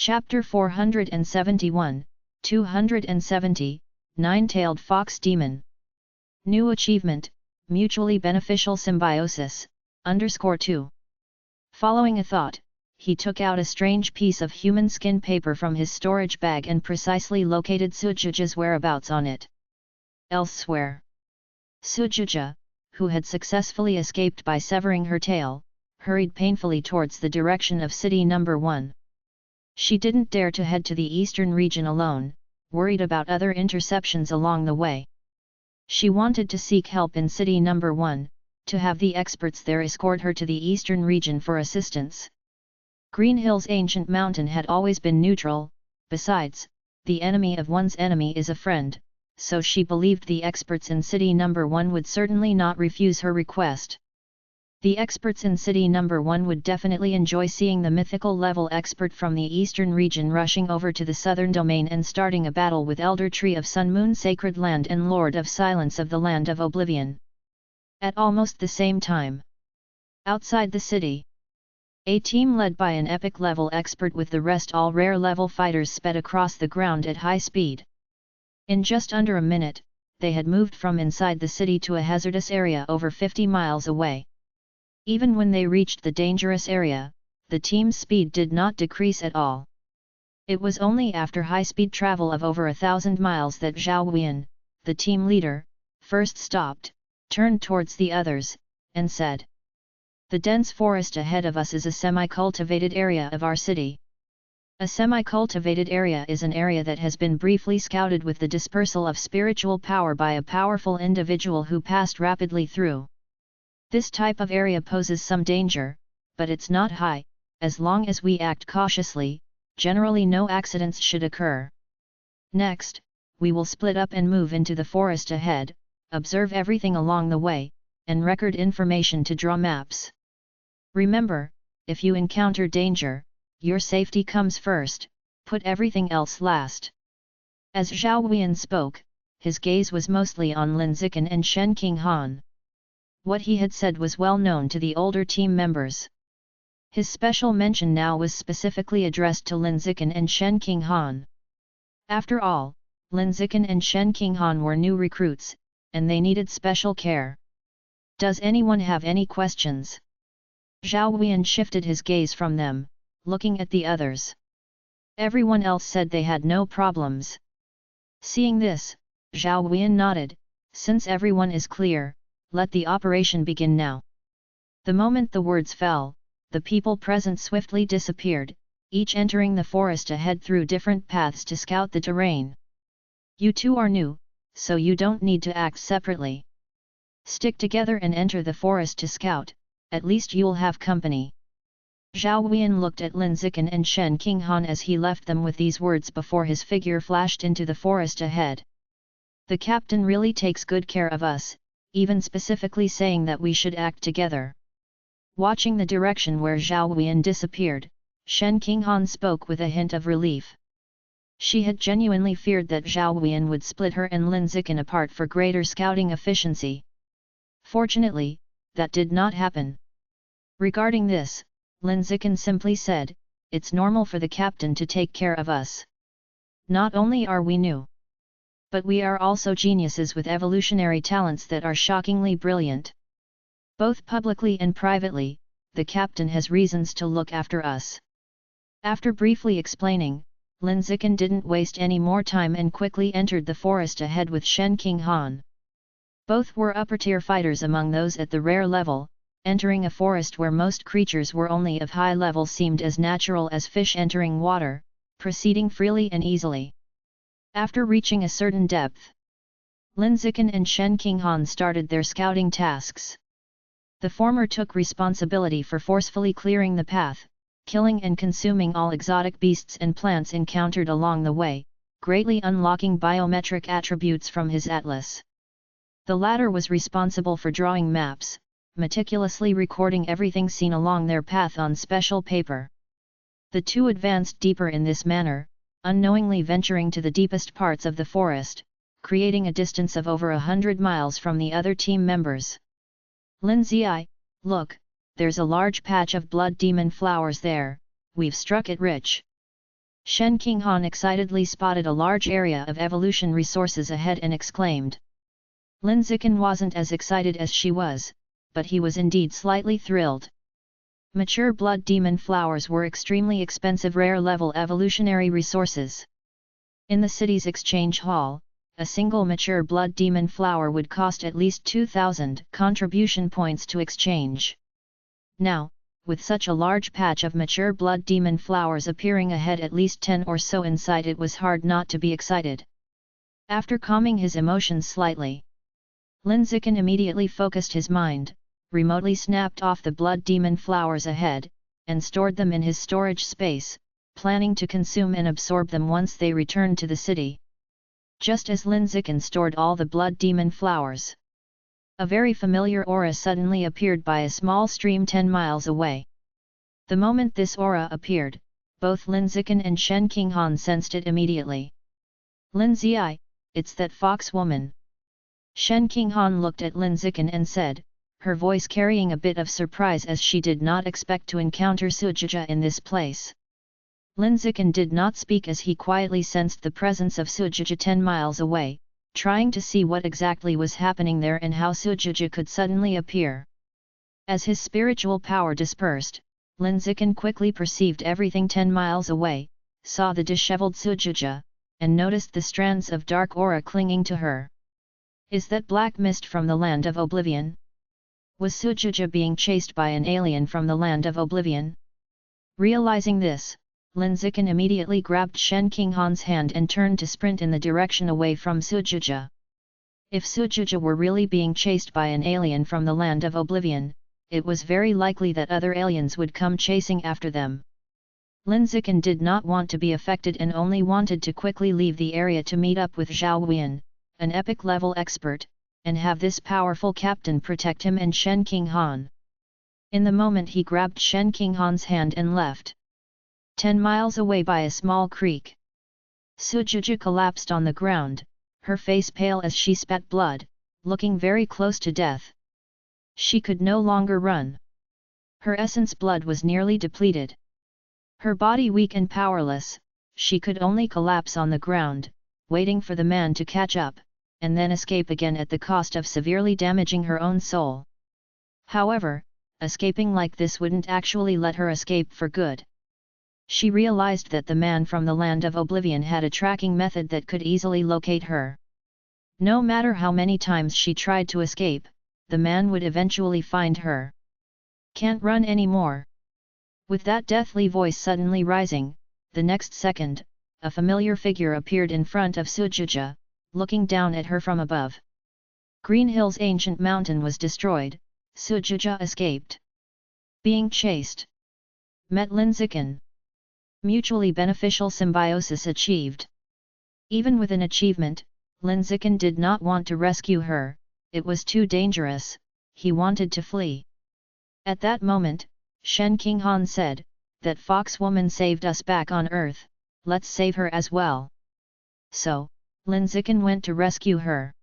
Chapter 471, 270, Nine-Tailed Fox Demon. New Achievement, Mutually Beneficial Symbiosis, _2. Following a thought, he took out a strange piece of human skin paper from his storage bag and precisely located Sujuja's whereabouts on it. Elsewhere, Sujuja, who had successfully escaped by severing her tail, hurried painfully towards the direction of City No. 1. She didn't dare to head to the eastern region alone, worried about other interceptions along the way. She wanted to seek help in City No. 1, to have the experts there escort her to the eastern region for assistance. Green Hill's ancient mountain had always been neutral, besides, the enemy of one's enemy is a friend, so she believed the experts in City No. 1 would certainly not refuse her request. The experts in City No. 1 would definitely enjoy seeing the mythical level expert from the eastern region rushing over to the southern domain and starting a battle with Elder Tree of Sun Moon Sacred Land and Lord of Silence of the Land of Oblivion. At almost the same time, outside the city, a team led by an epic level expert with the rest all rare level fighters sped across the ground at high speed. In just under a minute, they had moved from inside the city to a hazardous area over 50 miles away. Even when they reached the dangerous area, the team's speed did not decrease at all. It was only after high-speed travel of over 1,000 miles that Zhao Huiyan, the team leader, first stopped, turned towards the others, and said, "The dense forest ahead of us is a semi-cultivated area of our city." A semi-cultivated area is an area that has been briefly scouted with the dispersal of spiritual power by a powerful individual who passed rapidly through. This type of area poses some danger, but it's not high. As long as we act cautiously, generally no accidents should occur. Next, we will split up and move into the forest ahead, observe everything along the way, and record information to draw maps. Remember, if you encounter danger, your safety comes first, put everything else last. As Zhao Huiyan spoke, his gaze was mostly on Lin Zikan and Shen Qinghan. What he had said was well known to the older team members. His special mention now was specifically addressed to Lin Zikan and Shen Qinghan. After all, Lin Zikan and Shen Qinghan were new recruits, and they needed special care. Does anyone have any questions? Zhao Huiyan shifted his gaze from them, looking at the others. Everyone else said they had no problems. Seeing this, Zhao Huiyan nodded, "Since everyone is clear, let the operation begin now." The moment the words fell, the people present swiftly disappeared, each entering the forest ahead through different paths to scout the terrain. You two are new, so you don't need to act separately. Stick together and enter the forest to scout, at least you'll have company. Zhao Huiyan looked at Lin Zikan and Shen Qinghan as he left them with these words before his figure flashed into the forest ahead. The captain really takes good care of us, even specifically saying that we should act together. Watching the direction where Zhao Huiyan disappeared, Shen Qinghan spoke with a hint of relief. She had genuinely feared that Zhao Huiyan would split her and Lin Zikan apart for greater scouting efficiency. Fortunately, that did not happen. Regarding this, Lin Zikan simply said, "It's normal for the captain to take care of us. Not only are we new, but we are also geniuses with evolutionary talents that are shockingly brilliant. Both publicly and privately, the captain has reasons to look after us." After briefly explaining, Lin Zikan didn't waste any more time and quickly entered the forest ahead with Shen Qinghan. Both were upper-tier fighters among those at the rare level. Entering a forest where most creatures were only of high level seemed as natural as fish entering water, proceeding freely and easily. After reaching a certain depth, Lin Zikan and Shen Qinghan started their scouting tasks. The former took responsibility for forcefully clearing the path, killing and consuming all exotic beasts and plants encountered along the way, greatly unlocking biometric attributes from his atlas. The latter was responsible for drawing maps, meticulously recording everything seen along their path on special paper. The two advanced deeper in this manner, unknowingly venturing to the deepest parts of the forest, creating a distance of over 100 miles from the other team members. "Lin Zi, look, there's a large patch of blood demon flowers there, we've struck it rich." Shen Qinghan excitedly spotted a large area of evolution resources ahead and exclaimed. Lin Zikan wasn't as excited as she was, but he was indeed slightly thrilled. Mature blood demon flowers were extremely expensive rare-level evolutionary resources. In the city's exchange hall, a single mature blood demon flower would cost at least 2,000 contribution points to exchange. Now, with such a large patch of mature blood demon flowers appearing ahead at least 10 or so in sight, it was hard not to be excited. After calming his emotions slightly, Lin Zikan immediately focused his mind, remotely snapped off the blood demon flowers ahead, and stored them in his storage space, planning to consume and absorb them once they returned to the city. Just as Lin Zikan stored all the blood demon flowers, a very familiar aura suddenly appeared by a small stream 10 miles away. The moment this aura appeared, both Lin Zikan and Shen Qinghan sensed it immediately. Lin Zi, it's that fox woman. Shen Qinghan looked at Lin Zikan and said, her voice carrying a bit of surprise as she did not expect to encounter Sujija in this place. Lin Zikan did not speak as he quietly sensed the presence of Sujija 10 miles away, trying to see what exactly was happening there and how Sujija could suddenly appear. As his spiritual power dispersed, Lin Zikan quickly perceived everything 10 miles away, saw the disheveled Sujija, and noticed the strands of dark aura clinging to her. Is that black mist from the land of oblivion? Was Sujija being chased by an alien from the land of oblivion? Realizing this, Lin Zikan immediately grabbed Shen Qinghan's hand and turned to sprint in the direction away from Sujija. If Sujija were really being chased by an alien from the land of oblivion, it was very likely that other aliens would come chasing after them. Lin Zikan did not want to be affected and only wanted to quickly leave the area to meet up with Zhao Wuyan, an epic-level expert, and have this powerful captain protect him and Shen Qinghan. In the moment he grabbed Shen Qinghan's hand and left. 10 miles away by a small creek, Sujija collapsed on the ground, her face pale as she spat blood, looking very close to death. She could no longer run. Her essence blood was nearly depleted. Her body weak and powerless, she could only collapse on the ground, waiting for the man to catch up, and then escape again at the cost of severely damaging her own soul. However, escaping like this wouldn't actually let her escape for good. She realized that the man from the land of oblivion had a tracking method that could easily locate her. No matter how many times she tried to escape, the man would eventually find her. Can't run anymore. With that deathly voice suddenly rising, the next second, a familiar figure appeared in front of Sujija, looking down at her from above. Green Hill's ancient mountain was destroyed, Sujija escaped. Being chased. Met Lin Zikan. Mutually beneficial symbiosis achieved. Even with an achievement, Lin Zikan did not want to rescue her, it was too dangerous, he wanted to flee. At that moment, Shen Qinghan said, that fox woman saved us back on Earth, let's save her as well. So, Lin Zikan went to rescue her.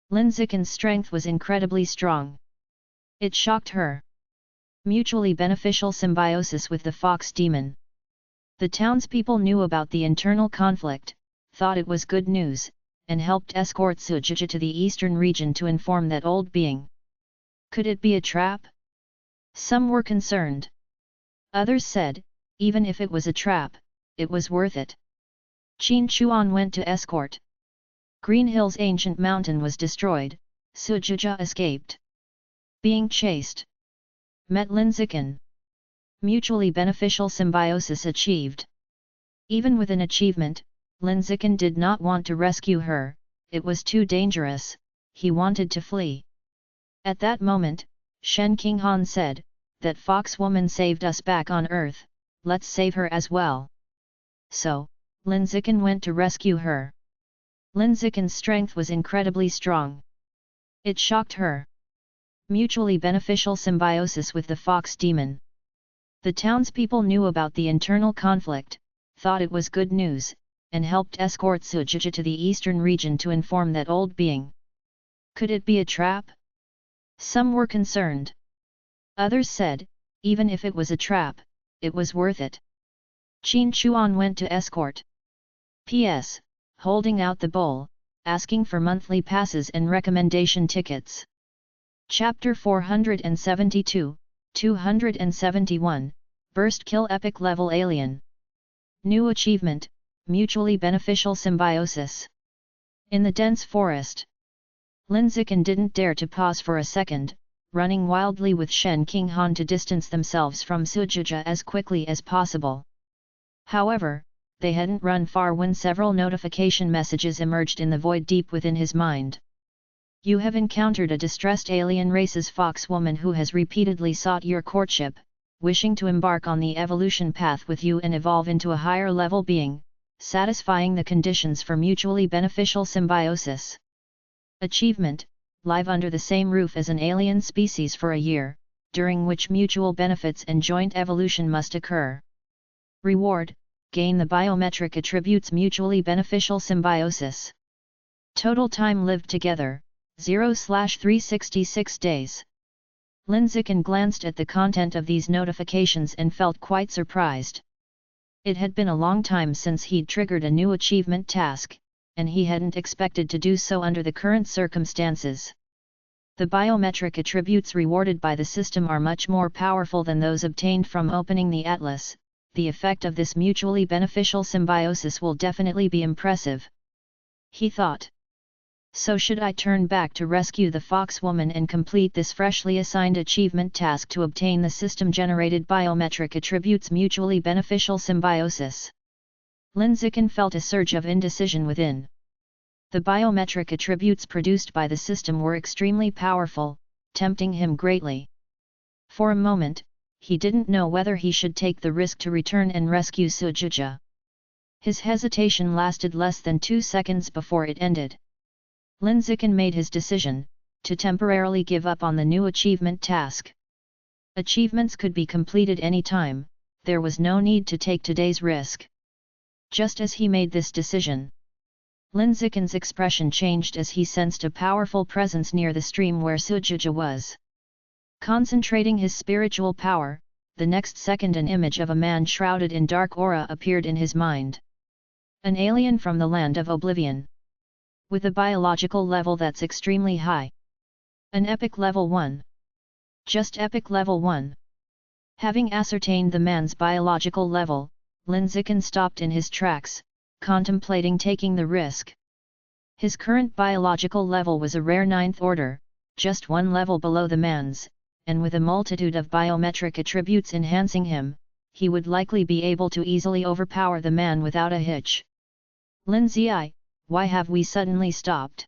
Lin Zikan's strength was incredibly strong. It shocked her. Mutually beneficial symbiosis with the fox demon. The townspeople knew about the internal conflict, thought it was good news, and helped escort Sujija to the eastern region to inform that old being. Could it be a trap? Some were concerned. Others said, even if it was a trap, it was worth it. Qin Chuan went to escort. Green Hill's ancient mountain was destroyed, Sujija escaped. Being chased. Met Lin Zikan. Mutually beneficial symbiosis achieved. Even with an achievement, Lin Zikan did not want to rescue her, it was too dangerous, he wanted to flee. At that moment, Shen Qinghan said, that fox woman saved us back on Earth, let's save her as well. So, Lin Zikan went to rescue her. Lin Zikan's strength was incredibly strong. It shocked her. Mutually beneficial symbiosis with the fox demon. The townspeople knew about the internal conflict, thought it was good news, and helped escort Sujija to the eastern region to inform that old being. Could it be a trap? Some were concerned. Others said, even if it was a trap, it was worth it. Qin Chuan went to escort. P.S. Holding out the bowl, asking for monthly passes and recommendation tickets. Chapter 472, 271, Burst Kill Epic Level Alien. New Achievement, Mutually Beneficial Symbiosis. In the dense forest, Lin Zikan didn't dare to pause for a second, running wildly with Shen Qinghan to distance themselves from Sujuja as quickly as possible. However, they hadn't run far when several notification messages emerged in the void deep within his mind. You have encountered a distressed alien race's fox woman who has repeatedly sought your courtship, wishing to embark on the evolution path with you and evolve into a higher level being, satisfying the conditions for mutually beneficial symbiosis. Achievement: live under the same roof as an alien species for a year, during which mutual benefits and joint evolution must occur. Reward: gain the biometric attributes mutually beneficial symbiosis. Total time lived together, 0/366 days. Lin Zikan glanced at the content of these notifications and felt quite surprised. It had been a long time since he'd triggered a new achievement task, and he hadn't expected to do so under the current circumstances. The biometric attributes rewarded by the system are much more powerful than those obtained from opening the Atlas. The effect of this mutually beneficial symbiosis will definitely be impressive, he thought. So should I turn back to rescue the fox woman and complete this freshly assigned achievement task to obtain the system-generated biometric attributes mutually beneficial symbiosis? Lin Zikan felt a surge of indecision within. The biometric attributes produced by the system were extremely powerful, tempting him greatly. For a moment, he didn't know whether he should take the risk to return and rescue Sujuja. His hesitation lasted less than 2 seconds before it ended. Lin Zikan made his decision, to temporarily give up on the new achievement task. Achievements could be completed any time, there was no need to take today's risk. Just as he made this decision, Lin Zikan's expression changed as he sensed a powerful presence near the stream where Sujuja was. Concentrating his spiritual power, the next second an image of a man shrouded in dark aura appeared in his mind. An alien from the land of oblivion. With a biological level that's extremely high. An epic level 1. Just epic level 1. Having ascertained the man's biological level, Lin Zikan stopped in his tracks, contemplating taking the risk. His current biological level was a rare 9th order, just one level below the man's, and with a multitude of biometric attributes enhancing him, he would likely be able to easily overpower the man without a hitch. Lin Zi, why have we suddenly stopped?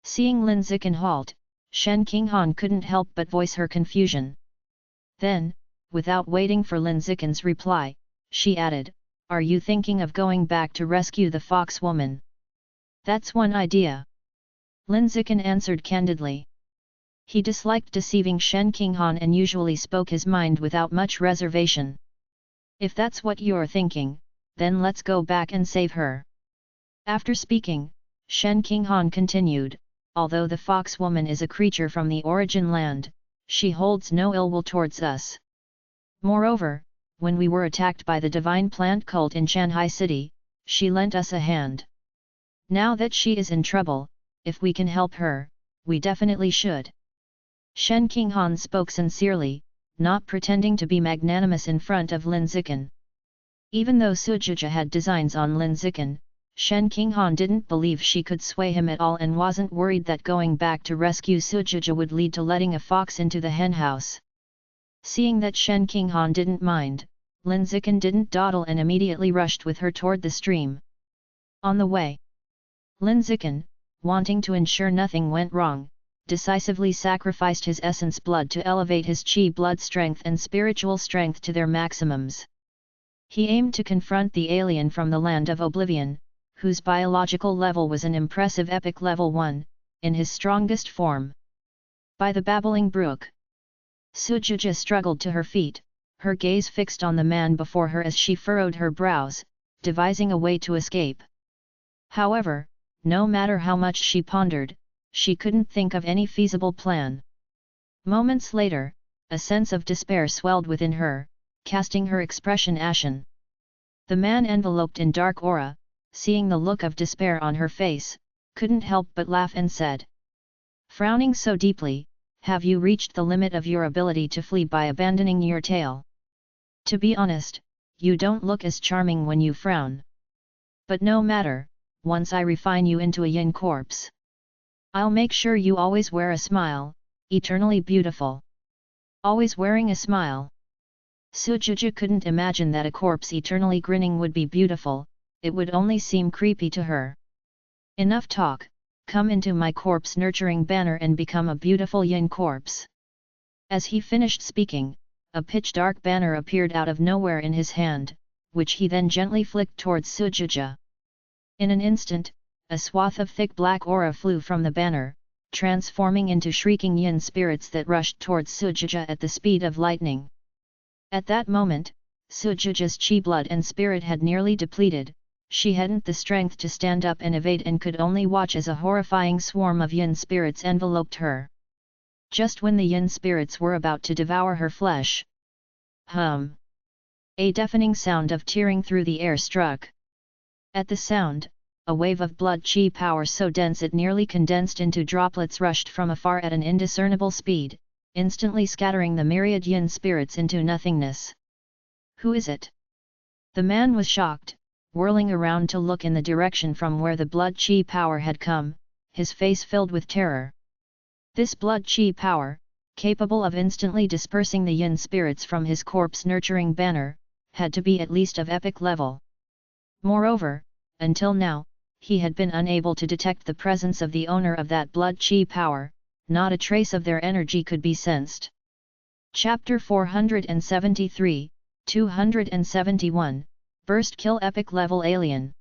Seeing Lin Zikan halt, Shen Qinghan couldn't help but voice her confusion. Then, without waiting for Lin Zikan's reply, she added, "Are you thinking of going back to rescue the fox woman?" "That's one idea," Lin Zikan answered candidly. He disliked deceiving Shen Qinghan and usually spoke his mind without much reservation. "If that's what you're thinking, then let's go back and save her." After speaking, Shen Qinghan continued, "Although the fox woman is a creature from the origin land, she holds no ill will towards us. Moreover, when we were attacked by the divine plant cult in Shanghai City, she lent us a hand. Now that she is in trouble, if we can help her, we definitely should." Shen Qinghan spoke sincerely, not pretending to be magnanimous in front of Lin Zikan. Even though Sujuja had designs on Lin Zikan, Shen Qinghan didn't believe she could sway him at all and wasn't worried that going back to rescue Sujuja would lead to letting a fox into the henhouse. Seeing that Shen Qinghan didn't mind, Lin Zikan didn't dawdle and immediately rushed with her toward the stream. On the way, Lin Zikan, wanting to ensure nothing went wrong, decisively sacrificed his essence blood to elevate his qi blood strength and spiritual strength to their maximums. He aimed to confront the alien from the land of oblivion, whose biological level was an impressive epic level 1, in his strongest form. By the babbling brook, Sujuja struggled to her feet, her gaze fixed on the man before her as she furrowed her brows, devising a way to escape. However, no matter how much she pondered, she couldn't think of any feasible plan. Moments later, a sense of despair swelled within her, casting her expression ashen. The man enveloped in dark aura, seeing the look of despair on her face, couldn't help but laugh and said, frowning so deeply, have you reached the limit of your ability to flee by abandoning your tail? To be honest, you don't look as charming when you frown. But no matter, once I refine you into a yin corpse, I'll make sure you always wear a smile, eternally beautiful. Always wearing a smile. Sujuja couldn't imagine that a corpse eternally grinning would be beautiful, it would only seem creepy to her. Enough talk, come into my corpse nurturing banner and become a beautiful yin corpse. As he finished speaking, a pitch-dark banner appeared out of nowhere in his hand, which he then gently flicked towards Sujuja. In an instant, a swath of thick black aura flew from the banner, transforming into shrieking yin spirits that rushed towards Sujuja at the speed of lightning. At that moment, Sujuja's chi blood and spirit had nearly depleted, she hadn't the strength to stand up and evade and could only watch as a horrifying swarm of yin spirits enveloped her. Just when the yin spirits were about to devour her flesh. Hum! A deafening sound of tearing through the air struck. At the sound, a wave of blood chi power so dense it nearly condensed into droplets rushed from afar at an indiscernible speed, instantly scattering the myriad yin spirits into nothingness. Who is it? The man was shocked, whirling around to look in the direction from where the blood chi power had come, his face filled with terror. This blood chi power, capable of instantly dispersing the yin spirits from his corpse nurturing banner, had to be at least of epic level. Moreover, until now, he had been unable to detect the presence of the owner of that blood chi power, not a trace of their energy could be sensed. Chapter 473, 271, Burst Kill Epic Level Alien.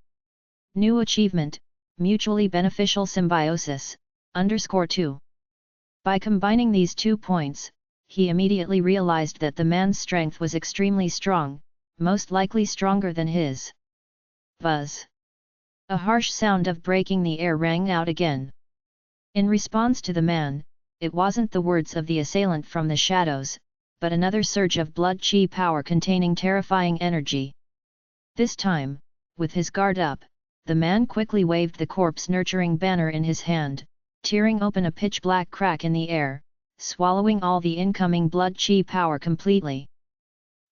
New Achievement, Mutually Beneficial Symbiosis, _2. By combining these 2 points, he immediately realized that the man's strength was extremely strong, most likely stronger than his. Buzz! A harsh sound of breaking the air rang out again. In response to the man, it wasn't the words of the assailant from the shadows, but another surge of blood chi power containing terrifying energy. This time, with his guard up, the man quickly waved the corpse-nurturing banner in his hand, tearing open a pitch-black crack in the air, swallowing all the incoming blood chi power completely.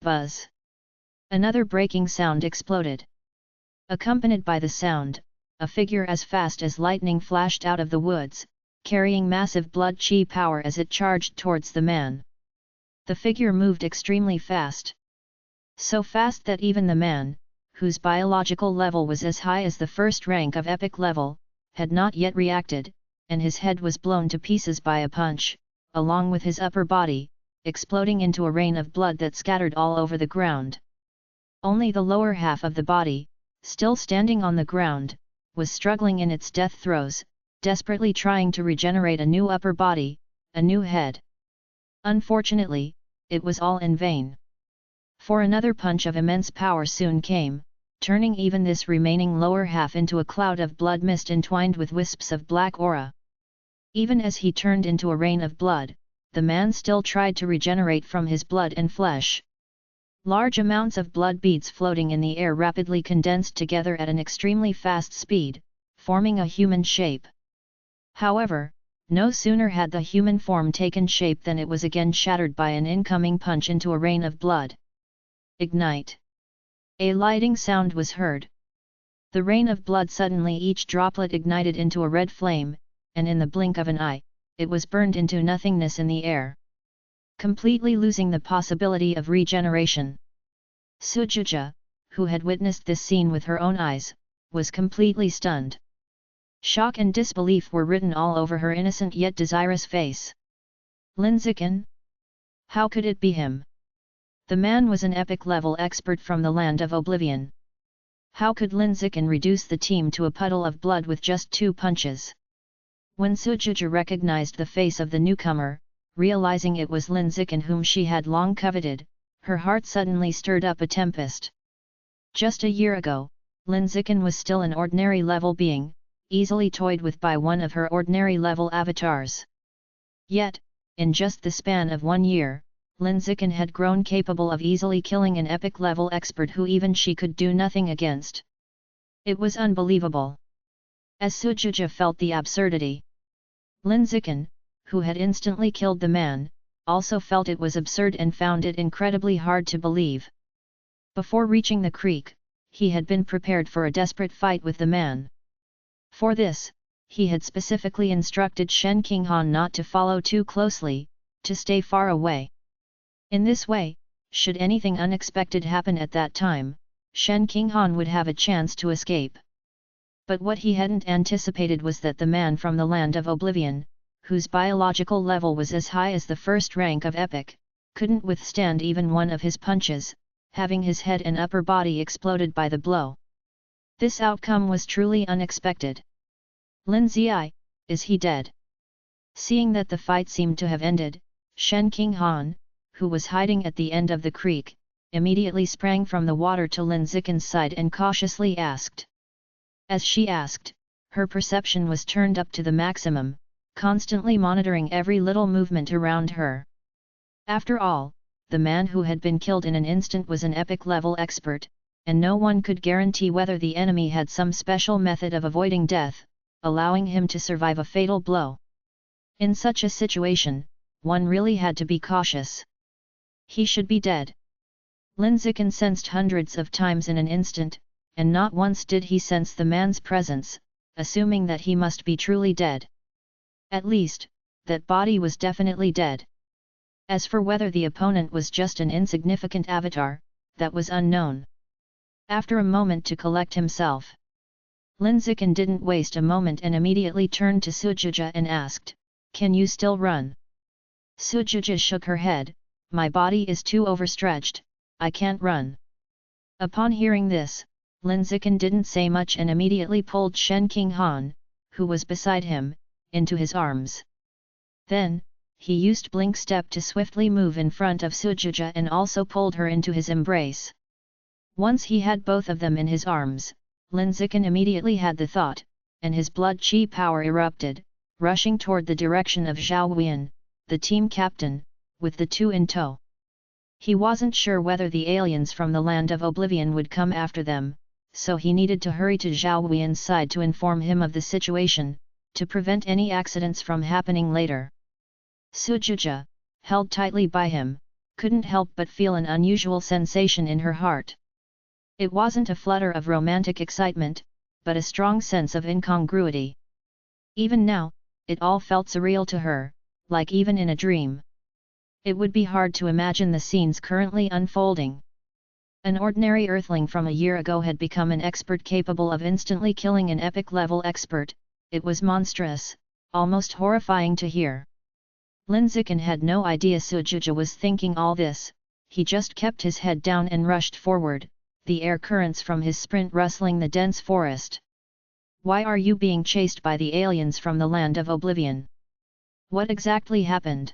Buzz! Another breaking sound exploded. Accompanied by the sound, a figure as fast as lightning flashed out of the woods, carrying massive blood chi power as it charged towards the man. The figure moved extremely fast. So fast that even the man, whose biological level was as high as the first rank of epic level, had not yet reacted, and his head was blown to pieces by a punch, along with his upper body, exploding into a rain of blood that scattered all over the ground. Only the lower half of the body, still standing on the ground, was struggling in its death throes, desperately trying to regenerate a new upper body, a new head. Unfortunately, it was all in vain. For another punch of immense power soon came, turning even this remaining lower half into a cloud of blood mist entwined with wisps of black aura. Even as he turned into a rain of blood, the man still tried to regenerate from his blood and flesh. Large amounts of blood beads floating in the air rapidly condensed together at an extremely fast speed, forming a human shape. However, no sooner had the human form taken shape than it was again shattered by an incoming punch into a rain of blood. Ignite! A lighting sound was heard. The rain of blood suddenly each droplet ignited into a red flame, and in the blink of an eye, it was burned into nothingness in the air, completely losing the possibility of regeneration. Sujuja, who had witnessed this scene with her own eyes, was completely stunned. Shock and disbelief were written all over her innocent yet desirous face. Linziken? How could it be him? The man was an epic-level expert from the land of Oblivion. How could Linziken reduce the team to a puddle of blood with just 2 punches? When Sujuja recognized the face of the newcomer, realizing it was Linziken whom she had long coveted, her heart suddenly stirred up a tempest. Just a year ago, Linziken was still an ordinary-level being, easily toyed with by one of her ordinary-level avatars. Yet, in just the span of 1 year, Lin Zikin had grown capable of easily killing an epic-level expert who even she could do nothing against. It was unbelievable. As Sujija felt the absurdity, Lin Zikin, who had instantly killed the man, also felt it was absurd and found it incredibly hard to believe. Before reaching the creek, he had been prepared for a desperate fight with the man. For this, he had specifically instructed Shen Qinghan not to follow too closely, to stay far away. In this way, should anything unexpected happen at that time, Shen Qinghan would have a chance to escape. But what he hadn't anticipated was that the man from the Land of Oblivion, whose biological level was as high as the first rank of epic, couldn't withstand even one of his punches, having his head and upper body exploded by the blow. This outcome was truly unexpected. Lin Ziyi, is he dead? Seeing that the fight seemed to have ended, Shen Qinghan, who was hiding at the end of the creek, immediately sprang from the water to Lin Zikin's side and cautiously asked. As she asked, her perception was turned up to the maximum, constantly monitoring every little movement around her. After all, the man who had been killed in an instant was an epic-level expert, and no one could guarantee whether the enemy had some special method of avoiding death, allowing him to survive a fatal blow. In such a situation, one really had to be cautious. He should be dead. Lin Zikin sensed hundreds of times in an instant, and not once did he sense the man's presence, assuming that he must be truly dead. At least, that body was definitely dead. As for whether the opponent was just an insignificant avatar, that was unknown. After a moment to collect himself, Lin Zikin didn't waste a moment and immediately turned to Sujija and asked, "Can you still run?" Sujija shook her head, "My body is too overstretched, I can't run." Upon hearing this, Lin Zikin didn't say much and immediately pulled Shen Qinghan, who was beside him, into his arms. Then, he used Blink Step to swiftly move in front of Sujija and also pulled her into his embrace. Once he had both of them in his arms, Lin Zikin immediately had the thought, and his blood chi power erupted, rushing toward the direction of Zhao Wuyan, the team captain, with the two in tow. He wasn't sure whether the aliens from the Land of Oblivion would come after them, so he needed to hurry to Zhao Wuyan's side to inform him of the situation, to prevent any accidents from happening later. Sujija, held tightly by him, couldn't help but feel an unusual sensation in her heart. It wasn't a flutter of romantic excitement, but a strong sense of incongruity. Even now, it all felt surreal to her, like even in a dream. It would be hard to imagine the scenes currently unfolding. An ordinary earthling from a year ago had become an expert capable of instantly killing an epic-level expert. It was monstrous, almost horrifying to hear. Lin Zikin had no idea Sujija was thinking all this, he just kept his head down and rushed forward, the air currents from his sprint rustling the dense forest. "Why are you being chased by the aliens from the Land of Oblivion? What exactly happened?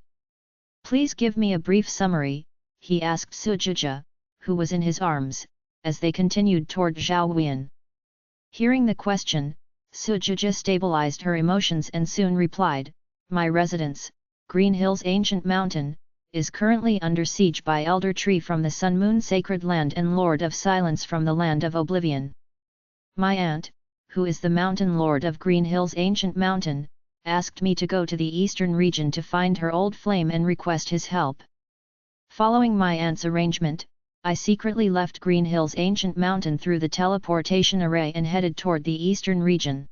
Please give me a brief summary," he asked Sujija, who was in his arms, as they continued toward Zhao Wuyan. Hearing the question, Sujija stabilized her emotions and soon replied, "My residence, Green Hills Ancient Mountain, is currently under siege by Elder Tree from the Sun Moon Sacred Land and Lord of Silence from the Land of Oblivion. My aunt, who is the Mountain Lord of Green Hills Ancient Mountain, asked me to go to the eastern region to find her old flame and request his help. Following my aunt's arrangement, I secretly left Green Hills Ancient Mountain through the teleportation array and headed toward the eastern region.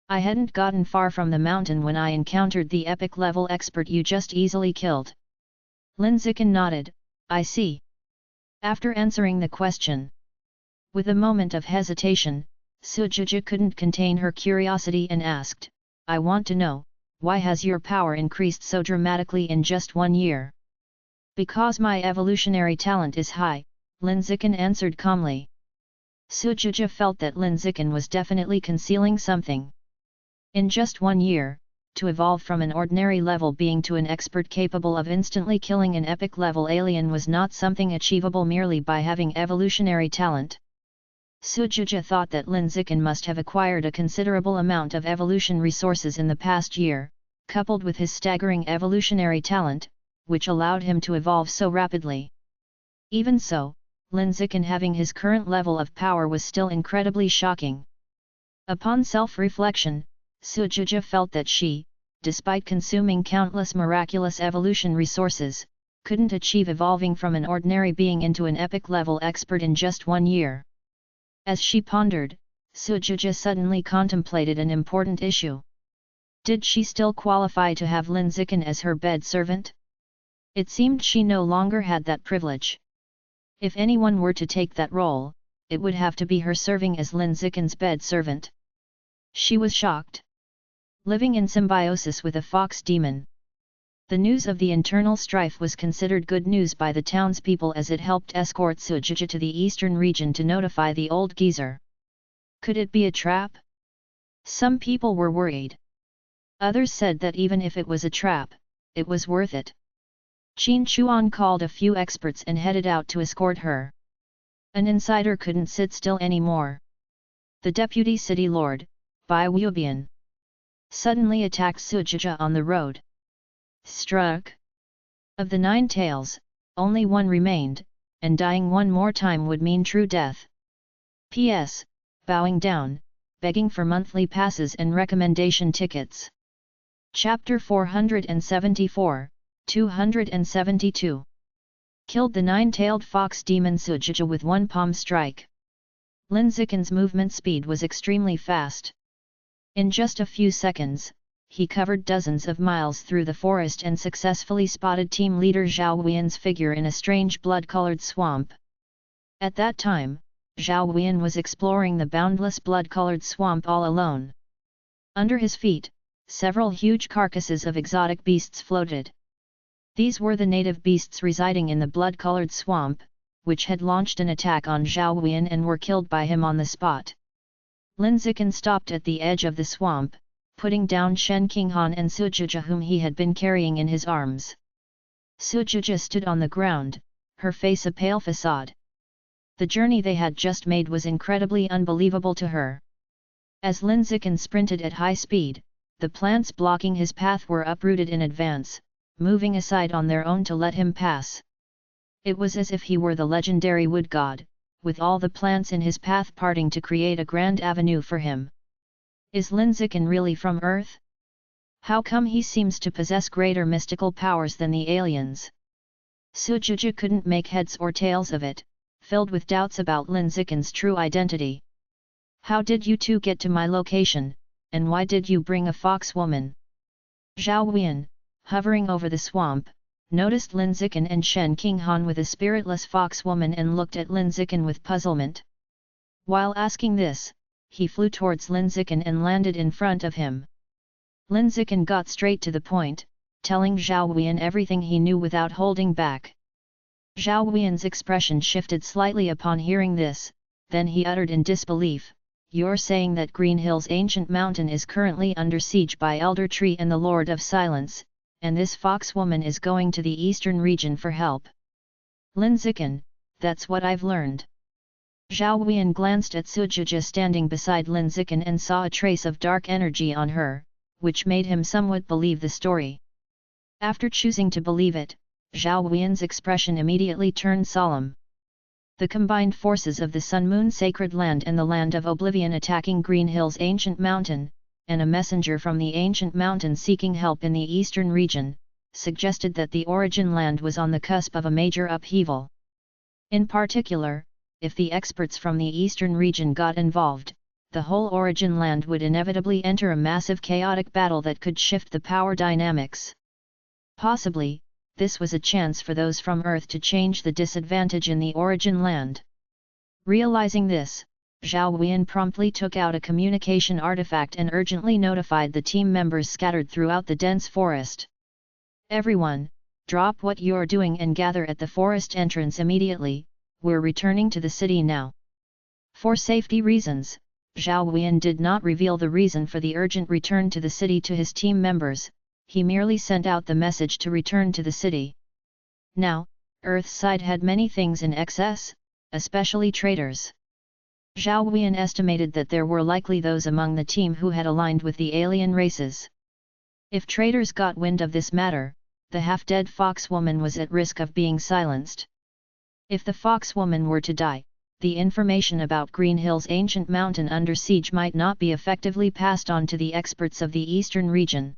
I hadn't gotten far from the mountain when I encountered the epic-level expert you just easily killed." Lin Zikin nodded, "I see." After answering the question, with a moment of hesitation, Sujija couldn't contain her curiosity and asked, "I want to know, why has your power increased so dramatically in just 1 year?" "Because my evolutionary talent is high," Lin Zikin answered calmly. Sujija felt that Lin Zikin was definitely concealing something. In just 1 year, to evolve from an ordinary level being to an expert capable of instantly killing an epic-level alien was not something achievable merely by having evolutionary talent. Sujija thought that Lin Zikin must have acquired a considerable amount of evolution resources in the past year, coupled with his staggering evolutionary talent, which allowed him to evolve so rapidly. Even so, Lin Zikin having his current level of power was still incredibly shocking. Upon self-reflection, Sujuja felt that she, despite consuming countless miraculous evolution resources, couldn't achieve evolving from an ordinary being into an epic-level expert in just 1 year. As she pondered, Sujuja suddenly contemplated an important issue. Did she still qualify to have Lin Zikin as her bed servant? It seemed she no longer had that privilege. If anyone were to take that role, it would have to be her serving as Lin Zikin's bed servant. She was shocked. Living in symbiosis with a fox demon. The news of the internal strife was considered good news by the townspeople as it helped escort Sujuja to the eastern region to notify the old geezer. Could it be a trap? Some people were worried. Others said that even if it was a trap, it was worth it. Qin Chuan called a few experts and headed out to escort her. An insider couldn't sit still anymore. The deputy city lord, Bai Wubian, suddenly attacked Sujuja on the road. Struck. Of the 9 tails, only one remained, and dying one more time would mean true death. P.S. Bowing down, begging for monthly passes and recommendation tickets. Chapter 474, 272. Killed the 9-tailed fox demon Sujuja with one palm strike. Lin Zikin's movement speed was extremely fast. In just a few seconds, he covered dozens of miles through the forest and successfully spotted team leader Zhao Wuyan's figure in a strange blood-colored swamp. At that time, Zhao Wuyan was exploring the boundless blood-colored swamp all alone. Under his feet, several huge carcasses of exotic beasts floated. These were the native beasts residing in the blood-colored swamp, which had launched an attack on Zhao Wuyan and were killed by him on the spot. Lin Zikin stopped at the edge of the swamp, putting down Shen Qinghan and Sujuja whom he had been carrying in his arms. Sujuja stood on the ground, her face a pale facade. The journey they had just made was incredibly unbelievable to her. As Lin Zikin sprinted at high speed, the plants blocking his path were uprooted in advance, moving aside on their own to let him pass. It was as if he were the legendary wood god, with all the plants in his path parting to create a grand avenue for him. Is Lin Zikin really from Earth? How come he seems to possess greater mystical powers than the aliens? Sujuja couldn't make heads or tails of it, filled with doubts about Lin Zikin's true identity. How did you two get to my location, and why did you bring a fox woman? Zhao Wuyan, hovering over the swamp, noticed Lin Zikin and Shen Qinghan with a spiritless fox woman and looked at Lin Zikin with puzzlement. While asking this, he flew towards Lin Zikin and landed in front of him. Lin Zikin got straight to the point, telling Zhao Wuyan everything he knew without holding back. Zhao Wuyan's expression shifted slightly upon hearing this, then he uttered in disbelief, "You're saying that Green Hill's ancient mountain is currently under siege by Elder Tree and the Lord of Silence, and this fox woman is going to the eastern region for help?" Lin Zikin, that's what I've learned. Zhao Wuyan glanced at Sujuja standing beside Lin Zikin and saw a trace of dark energy on her, which made him somewhat believe the story. After choosing to believe it, Zhao Wuyan's expression immediately turned solemn. The combined forces of the Sun-Moon Sacred Land and the Land of Oblivion attacking Green Hill's ancient mountain, and a messenger from the ancient mountain seeking help in the eastern region, suggested that the origin land was on the cusp of a major upheaval. In particular, if the experts from the eastern region got involved, the whole origin land would inevitably enter a massive chaotic battle that could shift the power dynamics. Possibly, this was a chance for those from Earth to change the disadvantage in the origin land. Realizing this, Zhao Wuyan promptly took out a communication artifact and urgently notified the team members scattered throughout the dense forest. "Everyone, drop what you're doing and gather at the forest entrance immediately, we're returning to the city now." For safety reasons, Zhao Wuyan did not reveal the reason for the urgent return to the city to his team members, he merely sent out the message to return to the city. Now, Earth's side had many things in excess, especially traitors. Zhao Wuyan estimated that there were likely those among the team who had aligned with the alien races. If traitors got wind of this matter, the half-dead fox woman was at risk of being silenced. If the fox woman were to die, the information about Green Hill's ancient mountain under siege might not be effectively passed on to the experts of the eastern region.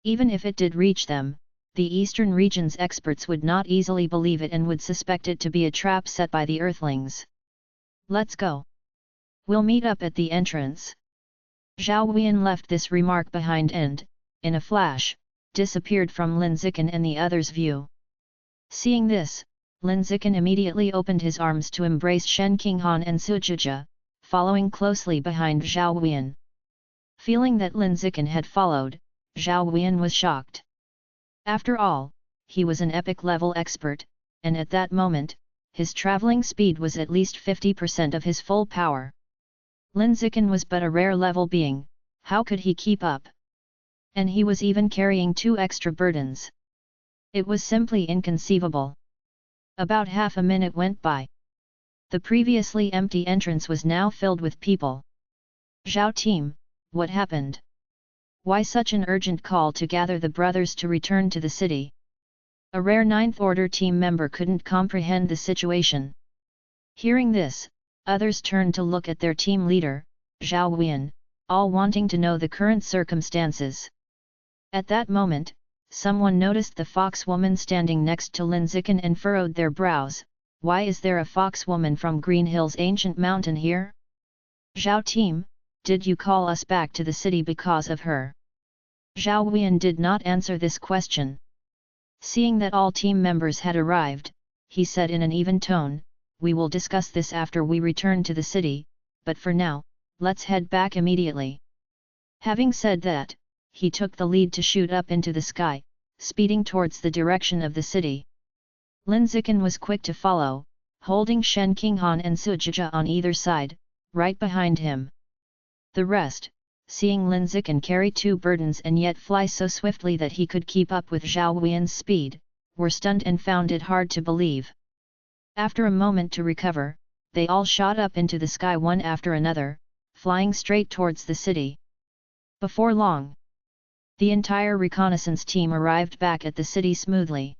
Even if it did reach them, the eastern region's experts would not easily believe it and would suspect it to be a trap set by the Earthlings. "Let's go. We'll meet up at the entrance." Zhao Huiyan left this remark behind and, in a flash, disappeared from Lin Zikan and the others' view. Seeing this, Lin Zikan immediately opened his arms to embrace Shen Qinghan and Sujija, following closely behind Zhao Huiyan. Feeling that Lin Zikan had followed, Zhao Huiyan was shocked. After all, he was an epic-level expert, and at that moment, his traveling speed was at least 50% of his full power. Lin Zikan was but a rare-level being, how could he keep up? And he was even carrying 2 extra burdens. It was simply inconceivable. About half a minute went by. The previously empty entrance was now filled with people. "Zhao team, what happened? Why such an urgent call to gather the brothers to return to the city?" A rare 9th Order team member couldn't comprehend the situation. Hearing this, others turned to look at their team leader, Zhao Huiyan, all wanting to know the current circumstances. At that moment, someone noticed the fox woman standing next to Lin Zikan and furrowed their brows. "Why is there a fox woman from Green Hill's ancient mountain here? Zhao team, did you call us back to the city because of her?" Zhao Huiyan did not answer this question. Seeing that all team members had arrived, he said in an even tone, "We will discuss this after we return to the city, but for now, let's head back immediately." Having said that, he took the lead to shoot up into the sky, speeding towards the direction of the city. Lin Zikan was quick to follow, holding Shen Qinghan and Sujija on either side, right behind him. The rest, seeing Lin Zikan carry 2 burdens and yet fly so swiftly that he could keep up with Zhao Huiyan's speed, were stunned and found it hard to believe. After a moment to recover, they all shot up into the sky one after another, flying straight towards the city. Before long, the entire reconnaissance team arrived back at the city smoothly.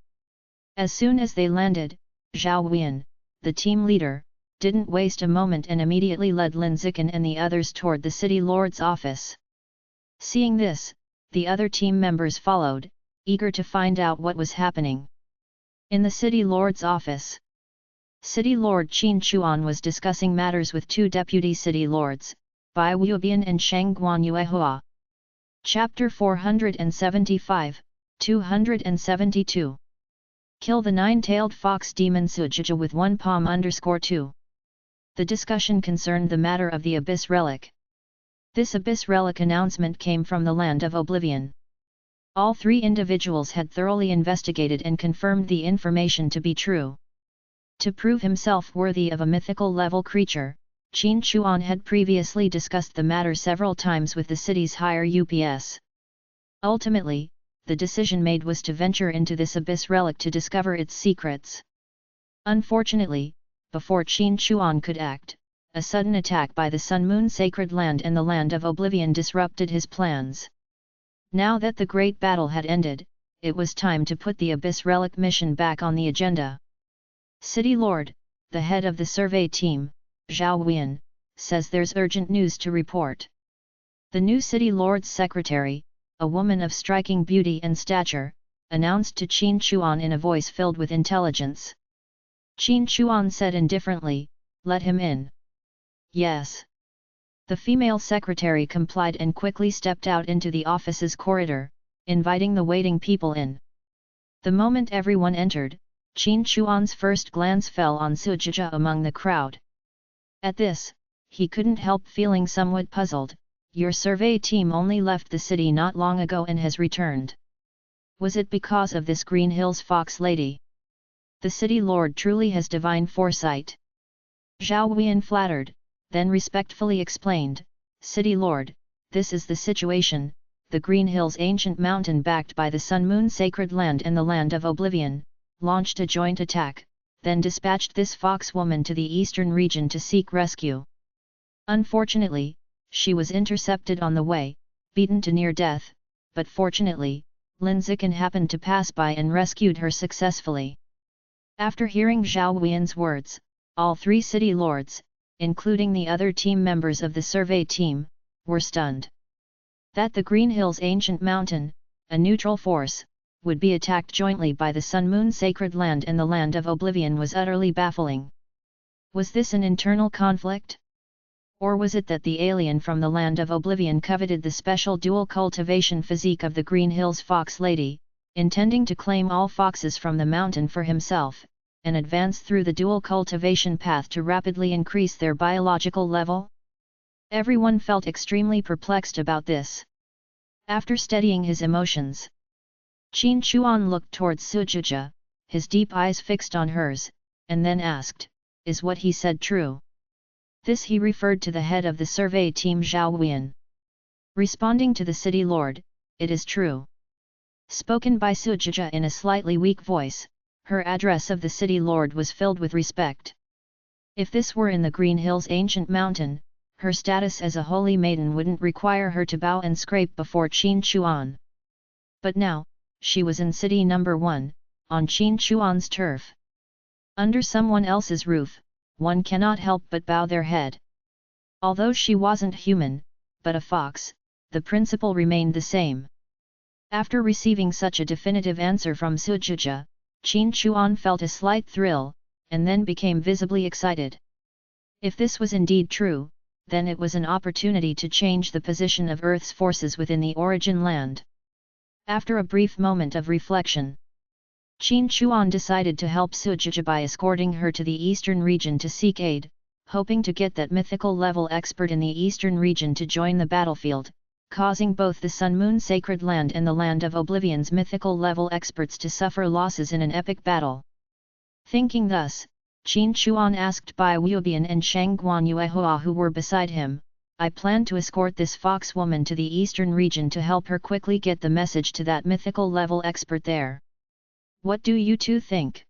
As soon as they landed, Zhao Huiyan, the team leader, didn't waste a moment and immediately led Lin Zikan and the others toward the city lord's office. Seeing this, the other team members followed, eager to find out what was happening. In the city lord's office, City Lord Qin Chuan was discussing matters with 2 deputy city lords, Bai Wubian and Shang Guanyuehua. Chapter 475, 272. Kill the 9-tailed fox demon Sujija with 1 palm _2. The discussion concerned the matter of the Abyss Relic. This Abyss Relic announcement came from the land of Oblivion. All 3 individuals had thoroughly investigated and confirmed the information to be true. To prove himself worthy of a mythical-level creature, Qin Chuan had previously discussed the matter several times with the city's higher UPS. Ultimately, the decision made was to venture into this Abyss Relic to discover its secrets. Unfortunately, before Qin Chuan could act, a sudden attack by the Sun Moon Sacred Land and the Land of Oblivion disrupted his plans. Now that the great battle had ended, it was time to put the Abyss Relic mission back on the agenda. City Lord, the head of the survey team, Zhao Huiyan, says there's urgent news to report. The new City Lord's secretary, a woman of striking beauty and stature, announced to Qin Chuan in a voice filled with intelligence. Qin Chuan said indifferently, "Let him in." "Yes." The female secretary complied and quickly stepped out into the office's corridor, inviting the waiting people in. The moment everyone entered, Qin Chuan's first glance fell on Sujija among the crowd. At this, he couldn't help feeling somewhat puzzled. "Your survey team only left the city not long ago and has returned. Was it because of this Green Hills Fox lady? The city lord truly has divine foresight." Zhao Huiyan flattered, then respectfully explained, "City lord, this is the situation. The Green Hills ancient mountain backed by the Sun Moon Sacred Land and the Land of Oblivion, launched a joint attack, then dispatched this fox woman to the eastern region to seek rescue. Unfortunately, she was intercepted on the way, beaten to near death, but fortunately, Lin Zikan happened to pass by and rescued her successfully. After hearing Zhao Wuyan's words, all three city lords, including the other team members of the survey team, were stunned. That the Green Hills Ancient Mountain, a neutral force, would be attacked jointly by the Sun Moon Sacred Land and the Land of Oblivion was utterly baffling. Was this an internal conflict? Or was it that the alien from the Land of Oblivion coveted the special dual cultivation physique of the Green Hills Fox Lady, intending to claim all foxes from the mountain for himself, and advance through the dual cultivation path to rapidly increase their biological level? Everyone felt extremely perplexed about this. After steadying his emotions, Qin Chuan looked towards Sujuja, his deep eyes fixed on hers, and then asked, "Is what he said true?" This he referred to the head of the survey team Zhao Wuyan. Responding to the city lord, "It is true." Spoken by Sujuja in a slightly weak voice, her address of the city lord was filled with respect. If this were in the Green Hills Ancient Mountain, her status as a holy maiden wouldn't require her to bow and scrape before Qin Chuan. But now, she was in city number 1, on Qin Chuan's turf. Under someone else's roof, one cannot help but bow their head. Although she wasn't human, but a fox, the principle remained the same. After receiving such a definitive answer from Sujuja, Qin Chuan felt a slight thrill, and then became visibly excited. If this was indeed true, then it was an opportunity to change the position of Earth's forces within the origin land. After a brief moment of reflection, Qin Chuan decided to help Sujuja by escorting her to the eastern region to seek aid, hoping to get that mythical level expert in the eastern region to join the battlefield, causing both the Sun Moon Sacred Land and the Land of Oblivion's mythical level experts to suffer losses in an epic battle. Thinking thus, Qin Chuan asked Bai Wubian and Shangguan Yuehua who were beside him, "I plan to escort this fox woman to the eastern region to help her quickly get the message to that mythical level expert there. What do you two think?"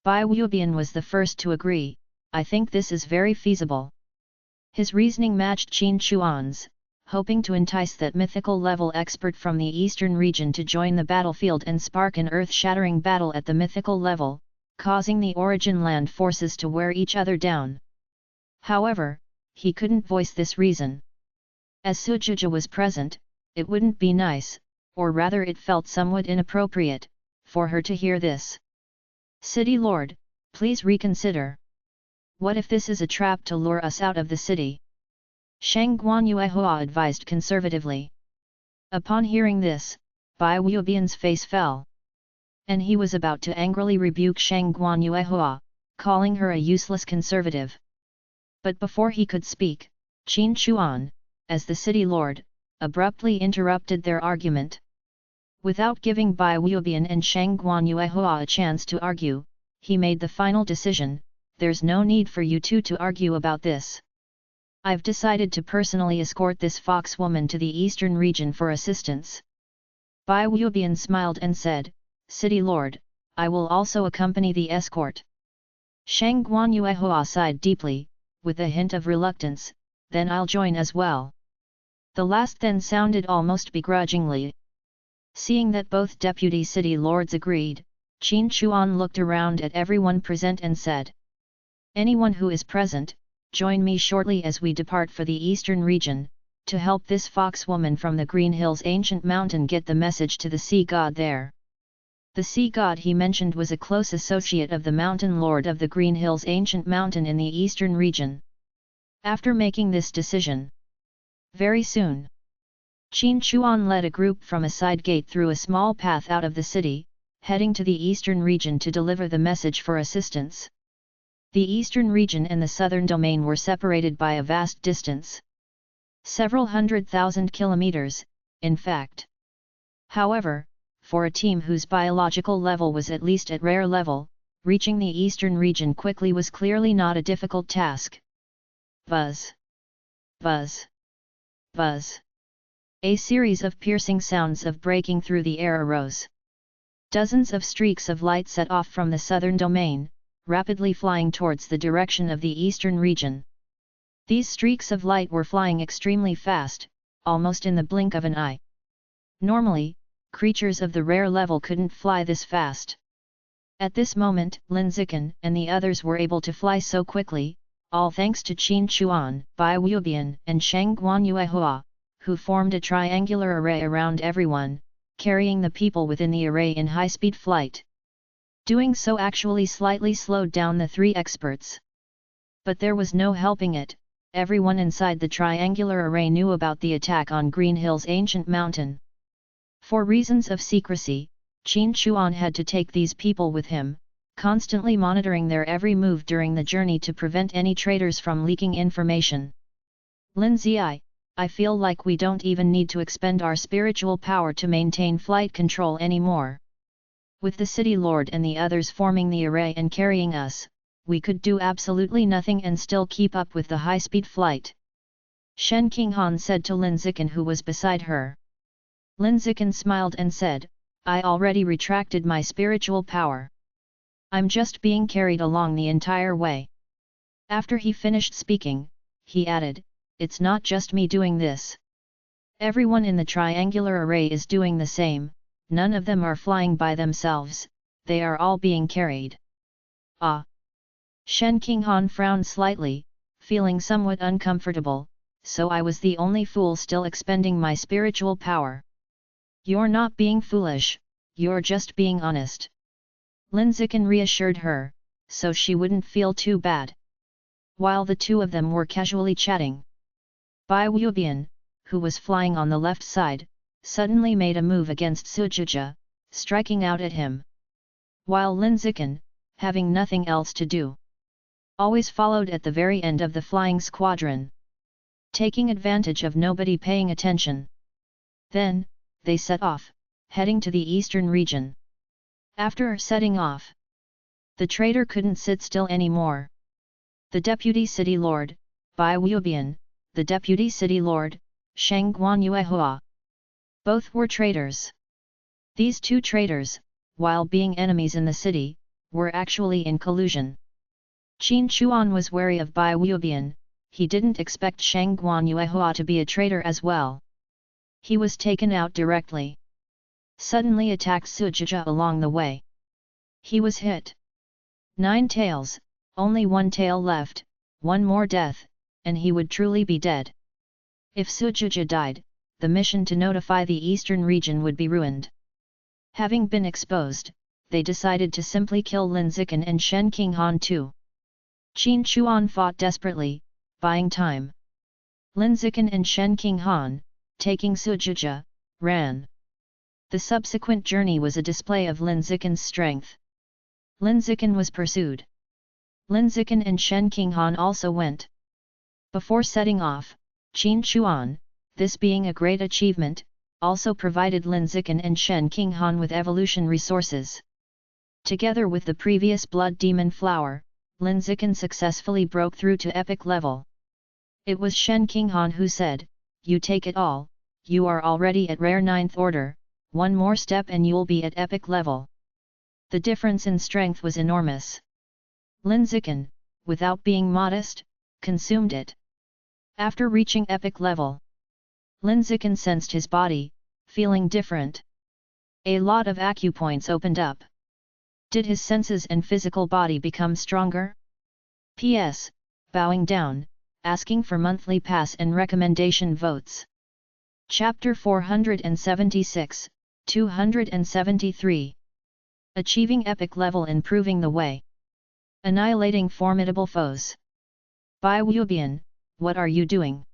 Bai Wubian was the first to agree, "I think this is very feasible." His reasoning matched Qin Chuan's, hoping to entice that mythical level expert from the eastern region to join the battlefield and spark an earth-shattering battle at the mythical level, causing the origin land forces to wear each other down. However, he couldn't voice this reason. As Sujuja was present, it wouldn't be nice, or rather it felt somewhat inappropriate, for her to hear this. "City Lord, please reconsider. What if this is a trap to lure us out of the city?" Shangguan Yuehua advised conservatively. Upon hearing this, Bai Wubian's face fell. And he was about to angrily rebuke Shangguan Yuehua, calling her a useless conservative. But before he could speak, Qin Chuan, as the city lord, abruptly interrupted their argument. Without giving Bai Wubian and Shangguan Yuehua a chance to argue, he made the final decision, "There's no need for you two to argue about this. I've decided to personally escort this fox woman to the eastern region for assistance." Bai Wubian smiled and said, "City Lord, I will also accompany the escort." Shangguan Yuehua sighed deeply, with a hint of reluctance, "Then I'll join as well." The last then sounded almost begrudgingly. Seeing that both deputy city lords agreed, Qin Chuan looked around at everyone present and said, "Anyone who is present, join me shortly as we depart for the eastern region, to help this fox woman from the Green Hills Ancient Mountain get the message to the sea god there." The sea god he mentioned was a close associate of the mountain lord of the Green Hills Ancient Mountain in the eastern region. After making this decision, very soon, Qin Chuan led a group from a side gate through a small path out of the city, heading to the eastern region to deliver the message for assistance. The eastern region and the southern domain were separated by a vast distance. Several 100,000 kilometers, in fact. However, for a team whose biological level was at least at rare level, reaching the eastern region quickly was clearly not a difficult task. Buzz! Buzz! Buzz! A series of piercing sounds of breaking through the air arose. Dozens of streaks of light set off from the southern domain, rapidly flying towards the direction of the eastern region. These streaks of light were flying extremely fast, almost in the blink of an eye. Normally, creatures of the rare level couldn't fly this fast. At this moment, Lin Zikan and the others were able to fly so quickly, all thanks to Qin Chuan, Bai Wubian and Shang Guanyuehua, who formed a triangular array around everyone, carrying the people within the array in high-speed flight. Doing so actually slightly slowed down the three experts. But there was no helping it, everyone inside the triangular array knew about the attack on Green Hill's ancient mountain. For reasons of secrecy, Qin Chuan had to take these people with him, constantly monitoring their every move during the journey to prevent any traitors from leaking information. Lin Zi, I feel like we don't even need to expend our spiritual power to maintain flight control anymore. With the city lord and the others forming the array and carrying us, we could do absolutely nothing and still keep up with the high-speed flight. Shen Qinghan said to Lin Zikan, who was beside her. Lin Zikan smiled and said, I already retracted my spiritual power. I'm just being carried along the entire way. After he finished speaking, he added, it's not just me doing this. Everyone in the triangular array is doing the same, none of them are flying by themselves, they are all being carried. Ah! Shen Qinghan frowned slightly, feeling somewhat uncomfortable, so I was the only fool still expending my spiritual power. You're not being foolish, you're just being honest. Lin Zikan reassured her, so she wouldn't feel too bad. While the two of them were casually chatting, Bai Wubian, who was flying on the left side, suddenly made a move against Sujuja, striking out at him. While Lin Zikan, having nothing else to do, always followed at the very end of the flying squadron, taking advantage of nobody paying attention. Then, they set off, heading to the eastern region. After setting off, the traitor couldn't sit still anymore. The deputy city lord, Bai Wubian, the deputy city lord, Shang Guanyuehua. Both were traitors. These two traitors, while being enemies in the city, were actually in collusion. Qin Chuan was wary of Bai Wubian, he didn't expect Shang Guanyuehua to be a traitor as well. He was taken out directly. Suddenly attacked Sujuja along the way. He was hit. 9 tails, only 1 tail left, one more death, and he would truly be dead. If Sujuja died, the mission to notify the eastern region would be ruined. Having been exposed, they decided to simply kill Lin Zikan and Shen Qinghan too. Qin Chuan fought desperately, buying time. Lin Zikan and Shen Qinghan, taking Sujuja, ran. The subsequent journey was a display of Lin Zikan's strength. Lin Zikan was pursued. Lin Zikan and Shen Qinghan also went. Before setting off, Qin Chuan, this being a great achievement, also provided Lin Zikan and Shen Qinghan with evolution resources. Together with the previous Blood Demon Flower, Lin Zikan successfully broke through to epic level. It was Shen Qinghan who said, you take it all, you are already at rare 9th order, one more step and you'll be at epic level. The difference in strength was enormous. Lin Zikan, without being modest, consumed it. After reaching epic level, Lin Zikan sensed his body, feeling different. A lot of acupoints opened up. Did his senses and physical body become stronger? P.S. Bowing down, asking for monthly pass and recommendation votes. Chapter 476, 273. Achieving epic level and proving the way. Annihilating formidable foes. Bai Wubian, what are you doing?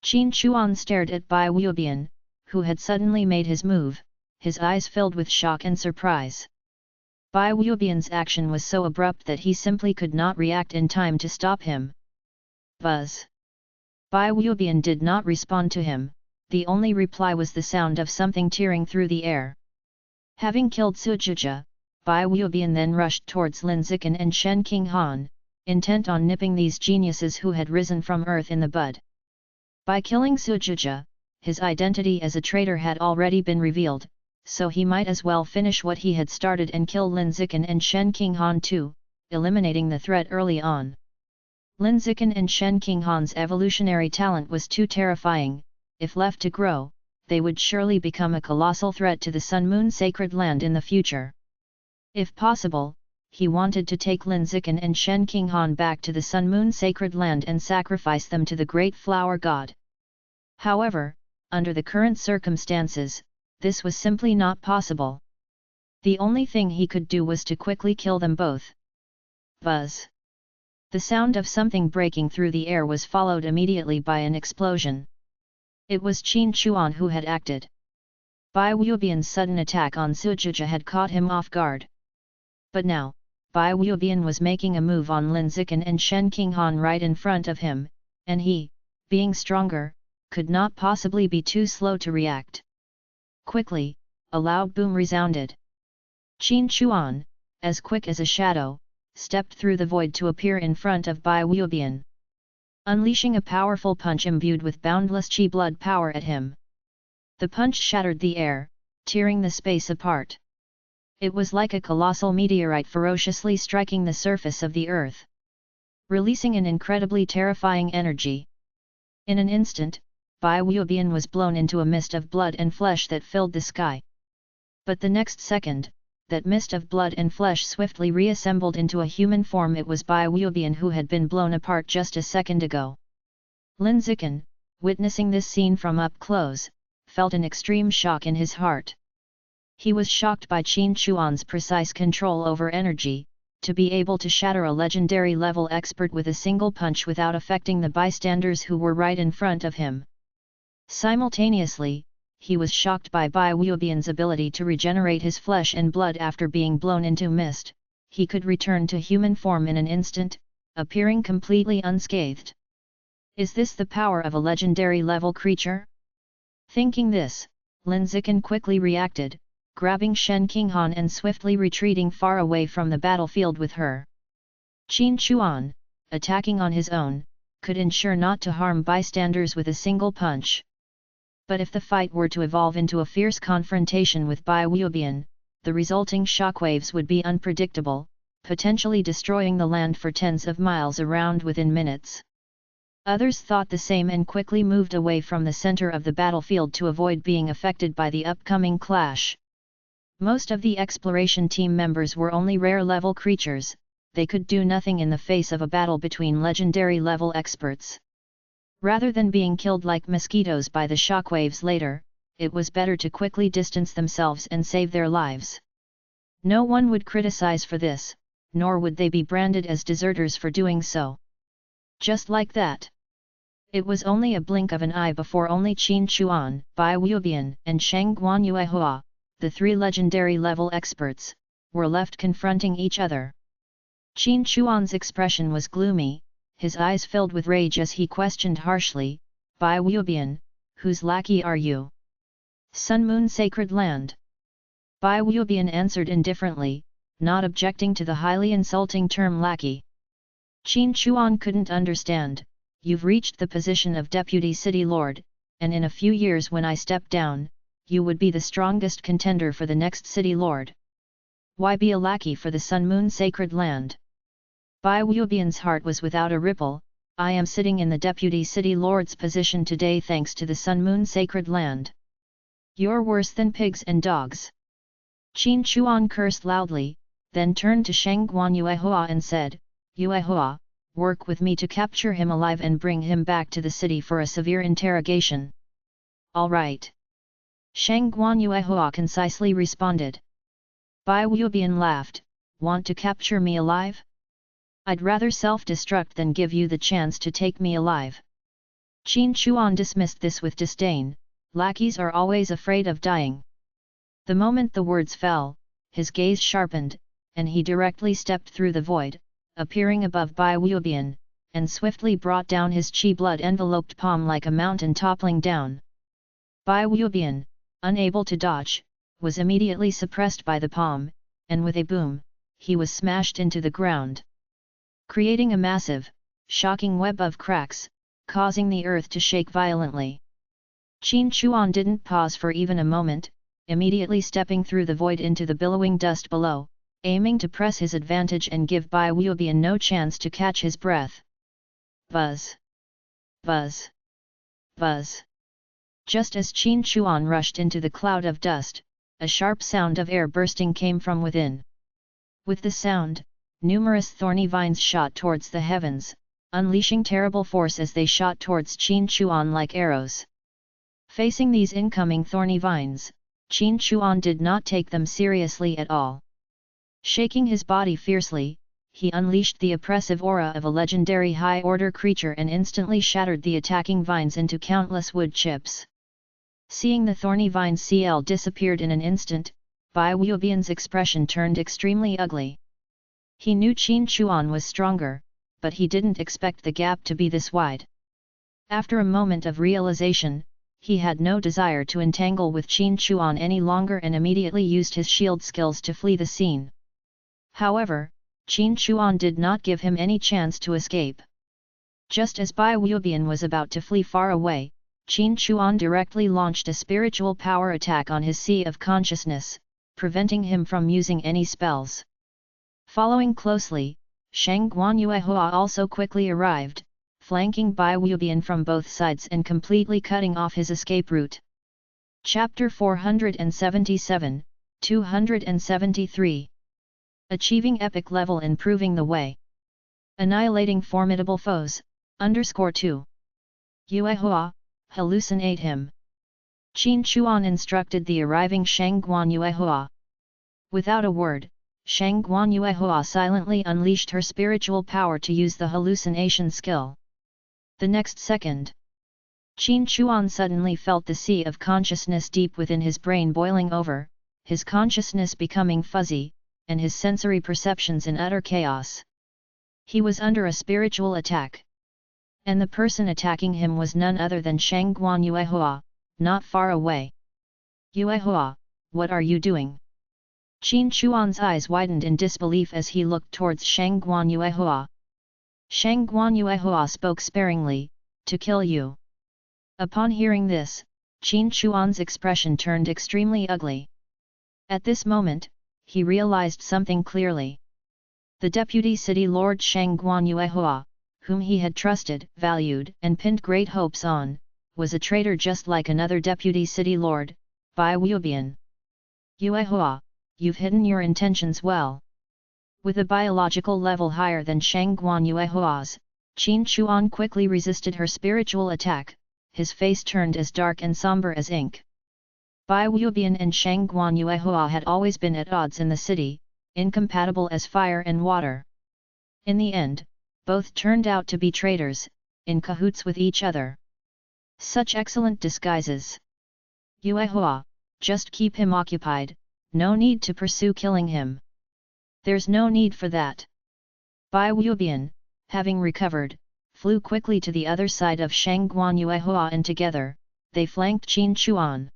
Qin Chuan stared at Bai Wubian, who had suddenly made his move, his eyes filled with shock and surprise. Bai Wubian's action was so abrupt that he simply could not react in time to stop him. Buzz! Bai Wubian did not respond to him, the only reply was the sound of something tearing through the air. Having killed Sujuja, Bai Wubian then rushed towards Lin Zikan and Shen Qinghan, intent on nipping these geniuses who had risen from earth in the bud. By killing Sujuja, his identity as a traitor had already been revealed, so he might as well finish what he had started and kill Lin Zikan and Shen Qinghan too, eliminating the threat early on. Lin Zikan and Shen Qinghan's evolutionary talent was too terrifying, if left to grow, they would surely become a colossal threat to the Sun-Moon Sacred Land in the future. If possible, he wanted to take Lin Zikan and Shen Qinghan back to the Sun-Moon Sacred Land and sacrifice them to the Great Flower God. However, under the current circumstances, this was simply not possible. The only thing he could do was to quickly kill them both. Buzz! The sound of something breaking through the air was followed immediately by an explosion. It was Qin Chuan who had acted. Bai Wubian's sudden attack on Sujuja had caught him off guard. But now, Bai Wubian was making a move on Lin Zikan and Shen Qinghan right in front of him, and he, being stronger, could not possibly be too slow to react. Quickly, a loud boom resounded. Qin Chuan, as quick as a shadow, stepped through the void to appear in front of Bai Wubian, unleashing a powerful punch imbued with boundless qi blood power at him. The punch shattered the air, tearing the space apart. It was like a colossal meteorite ferociously striking the surface of the earth, releasing an incredibly terrifying energy. In an instant, Bai Wubian was blown into a mist of blood and flesh that filled the sky. But the next second, that mist of blood and flesh swiftly reassembled into a human form. It was Bai Wubian who had been blown apart just a second ago. Lin Zikan, witnessing this scene from up close, felt an extreme shock in his heart. He was shocked by Qin Chuan's precise control over energy, to be able to shatter a legendary level expert with a single punch without affecting the bystanders who were right in front of him. Simultaneously, he was shocked by Bai Wubian's ability to regenerate his flesh and blood after being blown into mist. He could return to human form in an instant, appearing completely unscathed. Is this the power of a legendary level creature? Thinking this, Lin Zikan quickly reacted, grabbing Shen Qinghan and swiftly retreating far away from the battlefield with her. Qin Chuan, attacking on his own, could ensure not to harm bystanders with a single punch. But if the fight were to evolve into a fierce confrontation with Bai Wubian, the resulting shockwaves would be unpredictable, potentially destroying the land for tens of miles around within minutes. Others thought the same and quickly moved away from the center of the battlefield to avoid being affected by the upcoming clash. Most of the exploration team members were only rare-level creatures. They could do nothing in the face of a battle between legendary-level experts. Rather than being killed like mosquitoes by the shockwaves later, it was better to quickly distance themselves and save their lives. No one would criticize for this, nor would they be branded as deserters for doing so. Just like that. It was only a blink of an eye before only Qin Chuan, Bai Wubian, and Shang Guanyuehua, the three legendary-level experts, were left confronting each other. Qin Chuan's expression was gloomy, his eyes filled with rage as he questioned harshly, Bai Wubian, whose lackey are you? Sun-Moon Sacred Land. Bai Wubian answered indifferently, not objecting to the highly insulting term lackey. Qin Chuan couldn't understand. You've reached the position of Deputy City Lord, and in a few years when I step down, you would be the strongest contender for the next City Lord. Why be a lackey for the Sun-Moon Sacred Land? Bai Wubian's heart was without a ripple. I am sitting in the Deputy City Lord's position today thanks to the Sun-Moon Sacred Land. You're worse than pigs and dogs. Qin Chuan cursed loudly, then turned to Shang Guanyuehua and said, Yuehua, work with me to capture him alive and bring him back to the city for a severe interrogation. All right. Shang Guanyuehua concisely responded. Bai Wubian laughed, want to capture me alive? I'd rather self-destruct than give you the chance to take me alive. Qin Chuan dismissed this with disdain, lackeys are always afraid of dying. The moment the words fell, his gaze sharpened, and he directly stepped through the void, appearing above Bai Wubian, and swiftly brought down his qi blood-enveloped palm like a mountain toppling down. Bai Wubian, unable to dodge, was immediately suppressed by the palm, and with a boom, he was smashed into the ground, creating a massive, shocking web of cracks, causing the earth to shake violently. Qin Chuan didn't pause for even a moment, immediately stepping through the void into the billowing dust below, aiming to press his advantage and give Bai Wubian no chance to catch his breath. Buzz! Buzz! Buzz! Just as Qin Chuan rushed into the cloud of dust, a sharp sound of air bursting came from within. With the sound, numerous thorny vines shot towards the heavens, unleashing terrible force as they shot towards Qin Chuan like arrows. Facing these incoming thorny vines, Qin Chuan did not take them seriously at all. Shaking his body fiercely, he unleashed the oppressive aura of a legendary high-order creature and instantly shattered the attacking vines into countless wood chips. Seeing the thorny vines disappeared in an instant, Bai Wubian's expression turned extremely ugly. He knew Qin Chuan was stronger, but he didn't expect the gap to be this wide. After a moment of realization, he had no desire to entangle with Qin Chuan any longer and immediately used his shield skills to flee the scene. However, Qin Chuan did not give him any chance to escape. Just as Bai Wubian was about to flee far away, Qin Chuan directly launched a spiritual power attack on his Sea of Consciousness, preventing him from using any spells. Following closely, Shang Guanyuehua also quickly arrived, flanking Bai Wubian from both sides and completely cutting off his escape route. Chapter 477, 273. Achieving epic level and proving the way. Annihilating formidable foes, _2. Yuehua, hallucinate him. Qin Chuan instructed the arriving Shang Guanyuehua. Without a word, Shang Guanyuehua silently unleashed her spiritual power to use the hallucination skill. The next second, Qin Chuan suddenly felt the sea of consciousness deep within his brain boiling over, his consciousness becoming fuzzy, and his sensory perceptions in utter chaos. He was under a spiritual attack. And the person attacking him was none other than Shang Guanyuehua, not far away. Yuehua, what are you doing? Qin Chuan's eyes widened in disbelief as he looked towards Shang Guanyuehua. Shang Guanyuehua spoke sparingly, to kill you. Upon hearing this, Qin Chuan's expression turned extremely ugly. At this moment, he realized something clearly. The deputy city lord Shang Guanyuehua, whom he had trusted, valued, and pinned great hopes on, was a traitor just like another deputy city lord, Bai Wubian. Yuehua, you've hidden your intentions well. With a biological level higher than Shang Guanyuehua's, Qin Chuan quickly resisted her spiritual attack, his face turned as dark and somber as ink. Bai Wubian and Shang Guanyuehua had always been at odds in the city, incompatible as fire and water. In the end, both turned out to be traitors, in cahoots with each other. Such excellent disguises! Yuehua, just keep him occupied, no need to pursue killing him. There's no need for that. Bai Wubian, having recovered, flew quickly to the other side of Shang Guanyuehua and together, they flanked Qin Chuan.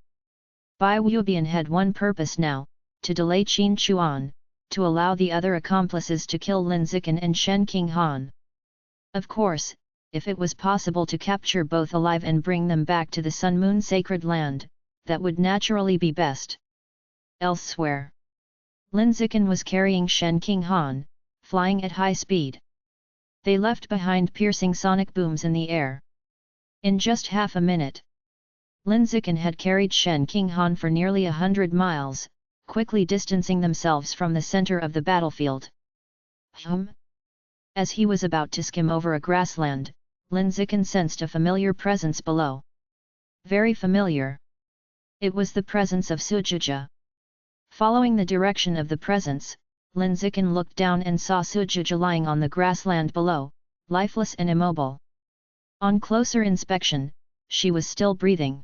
Bai Wubian had one purpose now, to delay Qin Chuan, to allow the other accomplices to kill Lin Zikan and Shen Qinghan. Of course, if it was possible to capture both alive and bring them back to the Sun Moon Sacred Land, that would naturally be best. Elsewhere, Lin Zikan was carrying Shen Qinghan, flying at high speed. They left behind piercing sonic booms in the air. In just half a minute, Lin Zikan had carried Shen Qinghan for nearly 100 miles, quickly distancing themselves from the center of the battlefield. As he was about to skim over a grassland, Lin Zikan sensed a familiar presence below. Very familiar. It was the presence of Sujija. Following the direction of the presence, Lin Zikan looked down and saw Sujija lying on the grassland below, lifeless and immobile. On closer inspection, she was still breathing.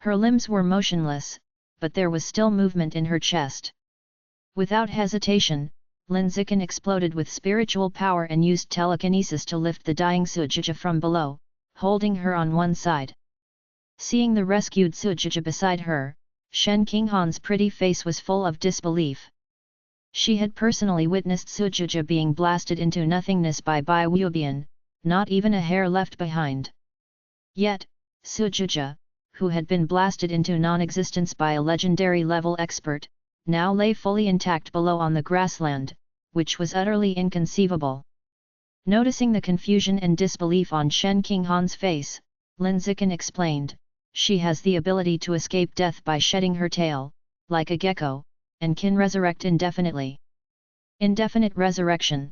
Her limbs were motionless, but there was still movement in her chest. Without hesitation, Lin Zikan exploded with spiritual power and used telekinesis to lift the dying Sujija from below, holding her on one side. Seeing the rescued Sujija beside her, Shen Qinghan's pretty face was full of disbelief. She had personally witnessed Sujija being blasted into nothingness by Bai Wubian, not even a hair left behind. Yet, Sujija, who had been blasted into non-existence by a legendary level expert, now lay fully intact below on the grassland, which was utterly inconceivable. Noticing the confusion and disbelief on Shen Qinghan's face, Lin Zikan explained, she has the ability to escape death by shedding her tail, like a gecko, and can resurrect indefinitely. Indefinite resurrection.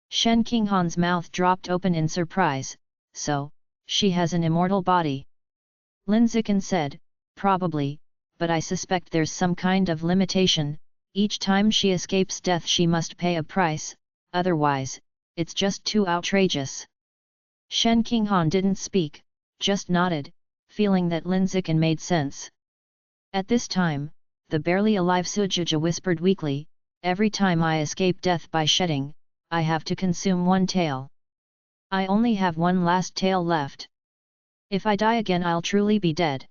Shen Qinghan's mouth dropped open in surprise. So, she has an immortal body. Lin Zikan said, probably, but I suspect there's some kind of limitation. Each time she escapes death she must pay a price, otherwise, it's just too outrageous. Shen Qinghan didn't speak, just nodded, feeling that Lin Zikan made sense. At this time, the barely alive Sujija whispered weakly, every time I escape death by shedding, I have to consume one tail. I only have one last tail left. If I die again I'll truly be dead.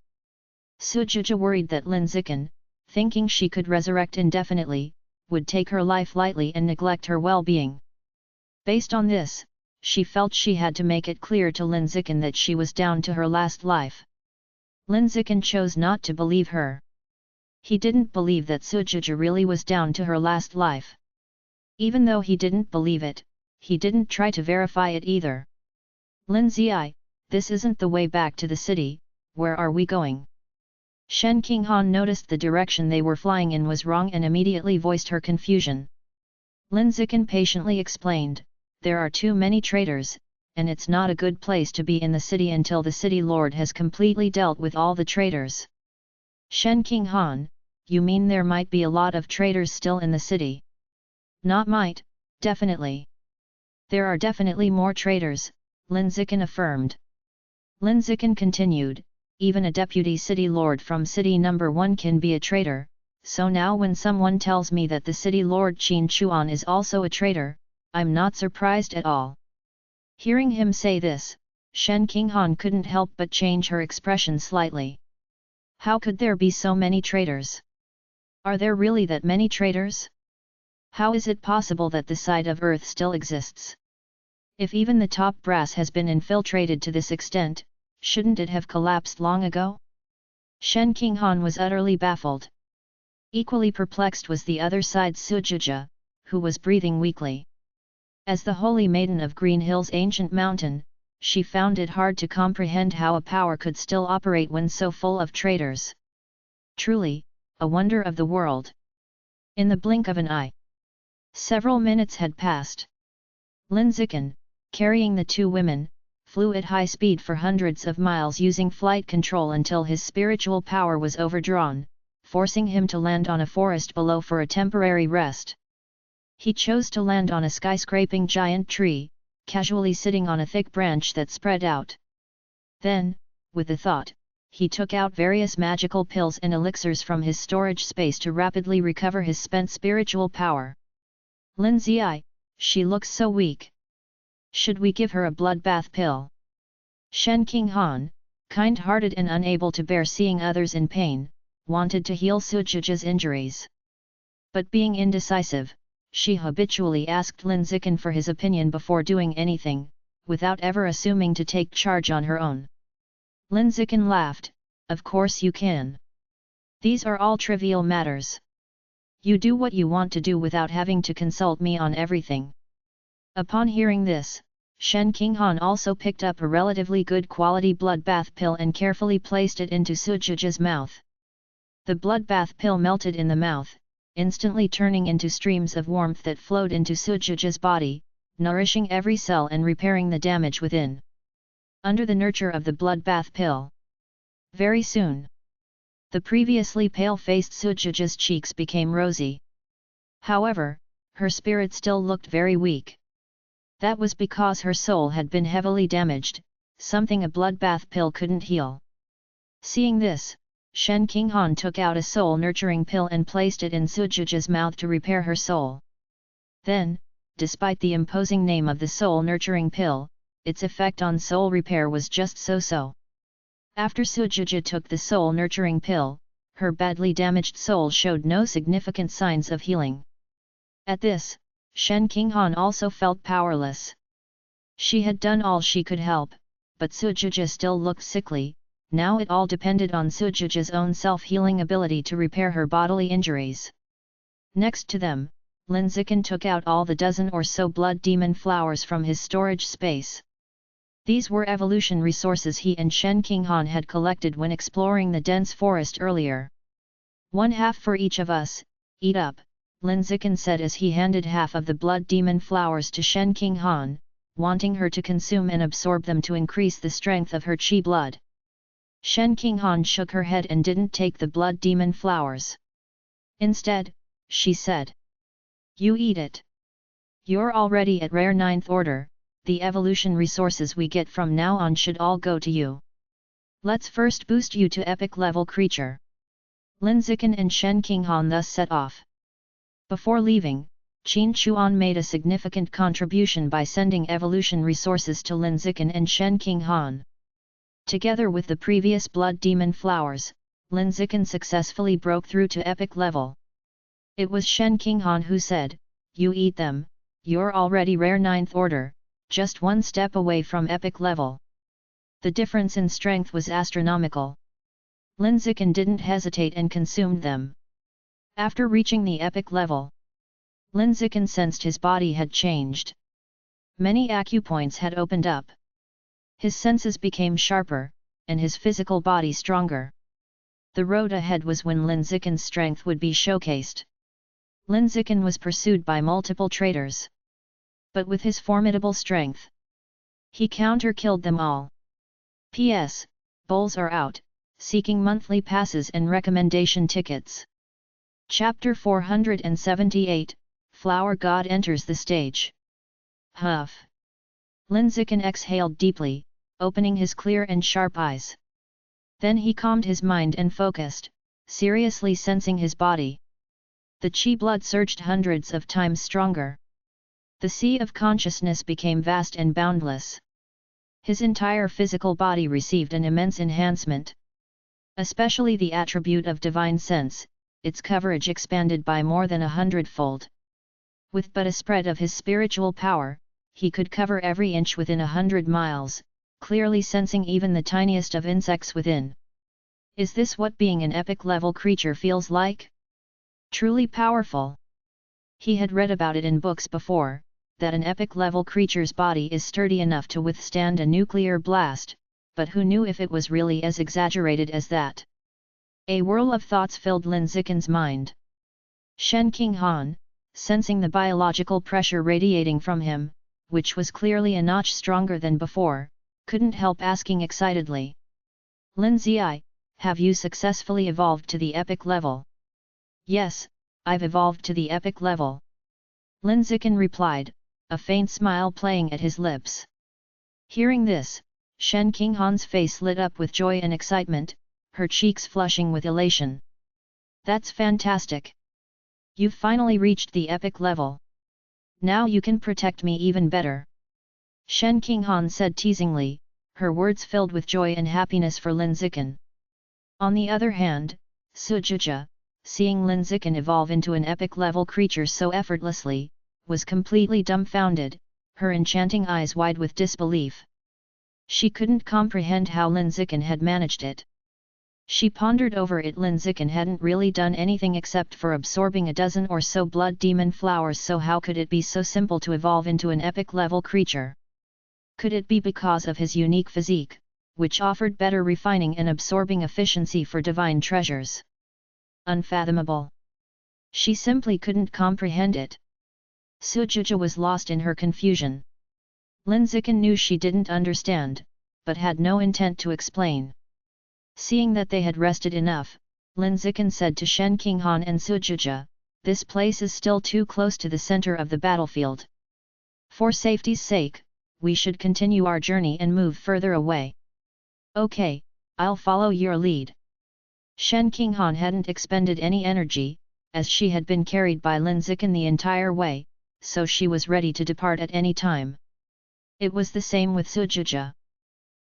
Sujija worried that Lin Zikan, thinking she could resurrect indefinitely, would take her life lightly and neglect her well-being. Based on this, she felt she had to make it clear to Lin Zikan that she was down to her last life. Lin Zikan chose not to believe her. He didn't believe that Sujija really was down to her last life. Even though he didn't believe it, he didn't try to verify it either. Lin Zi, this isn't the way back to the city, where are we going? Shen Qinghan noticed the direction they were flying in was wrong and immediately voiced her confusion. Lin Zikan patiently explained, there are too many traitors, and it's not a good place to be in the city until the city lord has completely dealt with all the traitors. Shen Qinghan, you mean there might be a lot of traitors still in the city? Not might, definitely. There are definitely more traitors, Lin Zikan affirmed. Lin Zikan continued, even a deputy city lord from city number 1 can be a traitor, so now when someone tells me that the city lord Qin Chuan is also a traitor, I'm not surprised at all. Hearing him say this, Shen Qinghan couldn't help but change her expression slightly. How could there be so many traitors? Are there really that many traitors? How is it possible that the side of Earth still exists? If even the top brass has been infiltrated to this extent, shouldn't it have collapsed long ago? Shen Qinghan was utterly baffled. Equally perplexed was the other side's Sujija, who was breathing weakly. As the holy maiden of Green Hill's ancient mountain, she found it hard to comprehend how a power could still operate when so full of traitors. Truly, a wonder of the world. In the blink of an eye. Several minutes had passed. Lin Zikan, carrying the two women, flew at high speed for hundreds of miles using flight control until his spiritual power was overdrawn, forcing him to land on a forest below for a temporary rest. He chose to land on a skyscraping giant tree, casually sitting on a thick branch that spread out. Then, with a thought, he took out various magical pills and elixirs from his storage space to rapidly recover his spent spiritual power. Lin Zi, she looks so weak. Should we give her a bloodbath pill? Shen Qinghan, kind-hearted and unable to bear seeing others in pain, wanted to heal Sujija's injuries. But being indecisive, she habitually asked Lin Zikan for his opinion before doing anything, without ever assuming to take charge on her own. Lin Zikan laughed, of course you can. These are all trivial matters. You do what you want to do without having to consult me on everything. Upon hearing this, Shen Qinghan also picked up a relatively good quality bloodbath pill and carefully placed it into Sujija's mouth. The bloodbath pill melted in the mouth, instantly turning into streams of warmth that flowed into Sujija's body, nourishing every cell and repairing the damage within. Under the nurture of the bloodbath pill. Very soon, the previously pale-faced Sujija's cheeks became rosy. However, her spirit still looked very weak. That was because her soul had been heavily damaged, something a bloodbath pill couldn't heal. Seeing this, Shen Qinghan took out a soul-nurturing pill and placed it in Sujija's mouth to repair her soul. Then, despite the imposing name of the soul-nurturing pill, its effect on soul repair was just so-so. After Sujija took the soul-nurturing pill, her badly damaged soul showed no significant signs of healing. At this, Shen Qinghan also felt powerless. She had done all she could help, but Sujija still looked sickly. Now it all depended on Sujija's own self-healing ability to repair her bodily injuries. Next to them, Lin Zikan took out all the dozen or so blood demon flowers from his storage space. These were evolution resources he and Shen Qinghan had collected when exploring the dense forest earlier. "One half for each of us, eat up," Lin Zikan said as he handed half of the blood demon flowers to Shen Qinghan, wanting her to consume and absorb them to increase the strength of her qi blood. Shen Qinghan shook her head and didn't take the blood demon flowers. Instead, she said, "You eat it. You're already at rare 9th order, the evolution resources we get from now on should all go to you. Let's first boost you to epic level creature." Lin Zikan and Shen Qinghan thus set off. Before leaving, Qin Chuan made a significant contribution by sending evolution resources to Lin Zikan and Shen Qinghan. Together with the previous blood demon flowers, Lin Zikan successfully broke through to epic level. It was Shen Qinghan who said, "You eat them, you're already rare 9th order, just one step away from epic level." The difference in strength was astronomical. Lin Zikan didn't hesitate and consumed them. After reaching the epic level, Lin Zikan sensed his body had changed. Many acupoints had opened up. His senses became sharper, and his physical body stronger. The road ahead was when Lin Zikan's strength would be showcased. Lin Zikan was pursued by multiple traitors. But with his formidable strength, he counter-killed them all. P.S. Bowls are out, seeking monthly passes and recommendation tickets. Chapter 478, Flower God enters the stage. Huff. Lin Zikan exhaled deeply, opening his clear and sharp eyes. Then he calmed his mind and focused, seriously sensing his body. The qi blood surged hundreds of times stronger. The sea of consciousness became vast and boundless. His entire physical body received an immense enhancement. Especially the attribute of divine sense, its coverage expanded by more than 100-fold. With but a spread of his spiritual power, he could cover every inch within 100 miles, clearly sensing even the tiniest of insects within. Is this what being an epic-level creature feels like? Truly powerful. He had read about it in books before, that an epic-level creature's body is sturdy enough to withstand a nuclear blast, but who knew if it was really as exaggerated as that? A whirl of thoughts filled Lin Zikan's mind. Shen Qinghan, sensing the biological pressure radiating from him, which was clearly a notch stronger than before, couldn't help asking excitedly, "Lin Zi, have you successfully evolved to the epic level?" "Yes, I've evolved to the epic level," Lin Zikan replied, a faint smile playing at his lips. Hearing this, Shen Qinghan's face lit up with joy and excitement, her cheeks flushing with elation. "That's fantastic! You've finally reached the epic level. Now you can protect me even better," Shen Qinghan said teasingly, her words filled with joy and happiness for Lin Zikan. On the other hand, Sujuja, seeing Lin Zikan evolve into an epic-level creature so effortlessly, was completely dumbfounded, her enchanting eyes wide with disbelief. She couldn't comprehend how Lin Zikan had managed it. She pondered over it. Lin Zikan hadn't really done anything except for absorbing a dozen or so blood demon flowers, so how could it be so simple to evolve into an epic-level creature? Could it be because of his unique physique, which offered better refining and absorbing efficiency for divine treasures? Unfathomable. She simply couldn't comprehend it. Sujuja was lost in her confusion. Lin Zikan knew she didn't understand, but had no intent to explain. Seeing that they had rested enough, Lin Zikan said to Shen Qinghan and Sujuja, "This place is still too close to the center of the battlefield. For safety's sake, we should continue our journey and move further away." "Okay, I'll follow your lead." Shen Qinghan hadn't expended any energy, as she had been carried by Lin Zikan the entire way, so she was ready to depart at any time. It was the same with Sujuja.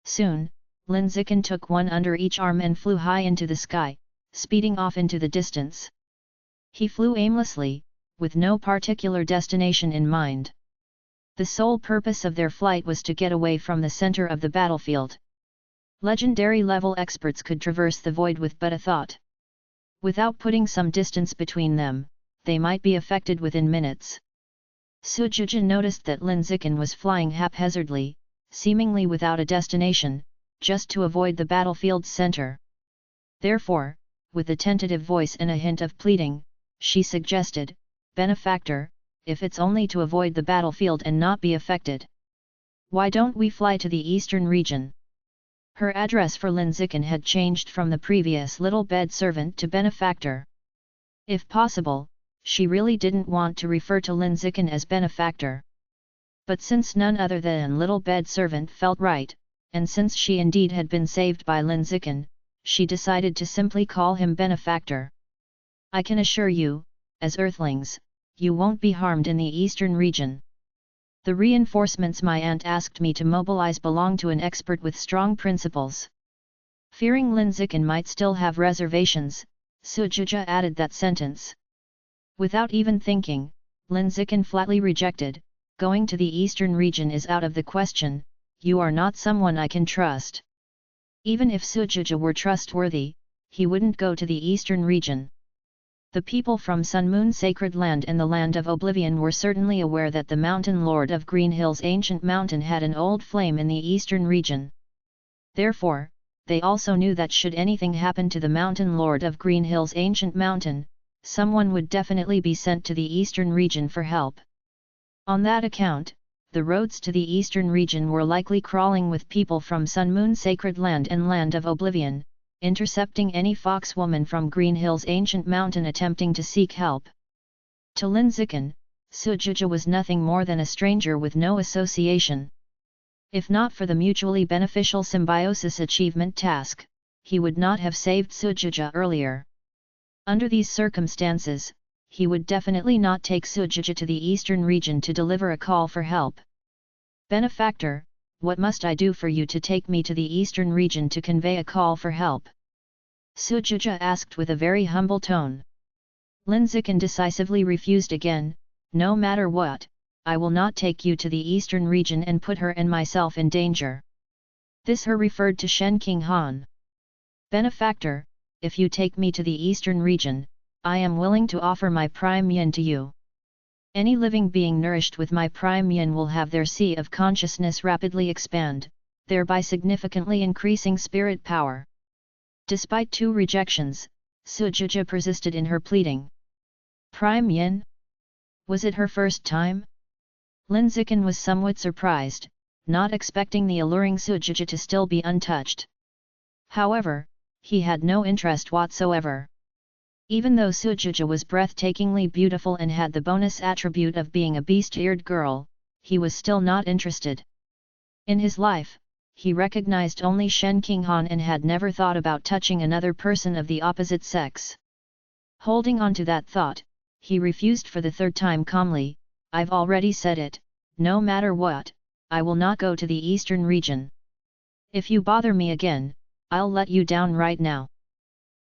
Soon, Lin Zikan took one under each arm and flew high into the sky, speeding off into the distance. He flew aimlessly, with no particular destination in mind. The sole purpose of their flight was to get away from the center of the battlefield. Legendary-level experts could traverse the void with but a thought. Without putting some distance between them, they might be affected within minutes. Sujuja noticed that Lin Zikan was flying haphazardly, seemingly without a destination, just to avoid the battlefield's center. Therefore, with a tentative voice and a hint of pleading, she suggested, "Benefactor, if it's only to avoid the battlefield and not be affected, why don't we fly to the eastern region?" Her address for Linziken had changed from the previous little bed servant to benefactor. If possible, she really didn't want to refer to Linziken as benefactor. But since none other than little bed servant felt right, and since she indeed had been saved by Linziken, she decided to simply call him benefactor. "I can assure you, as Earthlings, you won't be harmed in the eastern region. The reinforcements my aunt asked me to mobilize belong to an expert with strong principles." Fearing Linziken might still have reservations, Sujuja added that sentence. Without even thinking, Linziken flatly rejected, "Going to the eastern region is out of the question, you are not someone I can trust." Even if Sujuja were trustworthy, he wouldn't go to the eastern region. The people from Sun Moon Sacred Land and the Land of Oblivion were certainly aware that the Mountain Lord of Green Hill's ancient mountain had an old flame in the eastern region. Therefore, they also knew that should anything happen to the Mountain Lord of Green Hill's ancient mountain, someone would definitely be sent to the eastern region for help. On that account, the roads to the eastern region were likely crawling with people from Sun Moon Sacred Land and Land of Oblivion, intercepting any foxwoman from Green Hill's ancient mountain attempting to seek help. To Linziken, Sujuja was nothing more than a stranger with no association. If not for the mutually beneficial symbiosis achievement task, he would not have saved Sujuja earlier. Under these circumstances, he would definitely not take Sujuja to the eastern region to deliver a call for help. "Benefactor, what must I do for you to take me to the eastern region to convey a call for help?" Sujuja asked with a very humble tone. Linziken decisively refused again, "No matter what, I will not take you to the eastern region and put her and myself in danger." This her referred to Shen King Han. "Benefactor, if you take me to the eastern region, I am willing to offer my prime yin to you. Any living being nourished with my prime yin will have their sea of consciousness rapidly expand, thereby significantly increasing spirit power." Despite 2 rejections, Sujuja persisted in her pleading. Prime yin? Was it her first time? Linziken was somewhat surprised, not expecting the alluring Sujuja to still be untouched. However, he had no interest whatsoever. Even though Sujuja was breathtakingly beautiful and had the bonus attribute of being a beast-eared girl, he was still not interested. In his life, he recognized only Shen King Han and had never thought about touching another person of the opposite sex. Holding on to that thought, he refused for the 3rd time calmly, "I've already said it, no matter what, I will not go to the eastern region. If you bother me again, I'll let you down right now."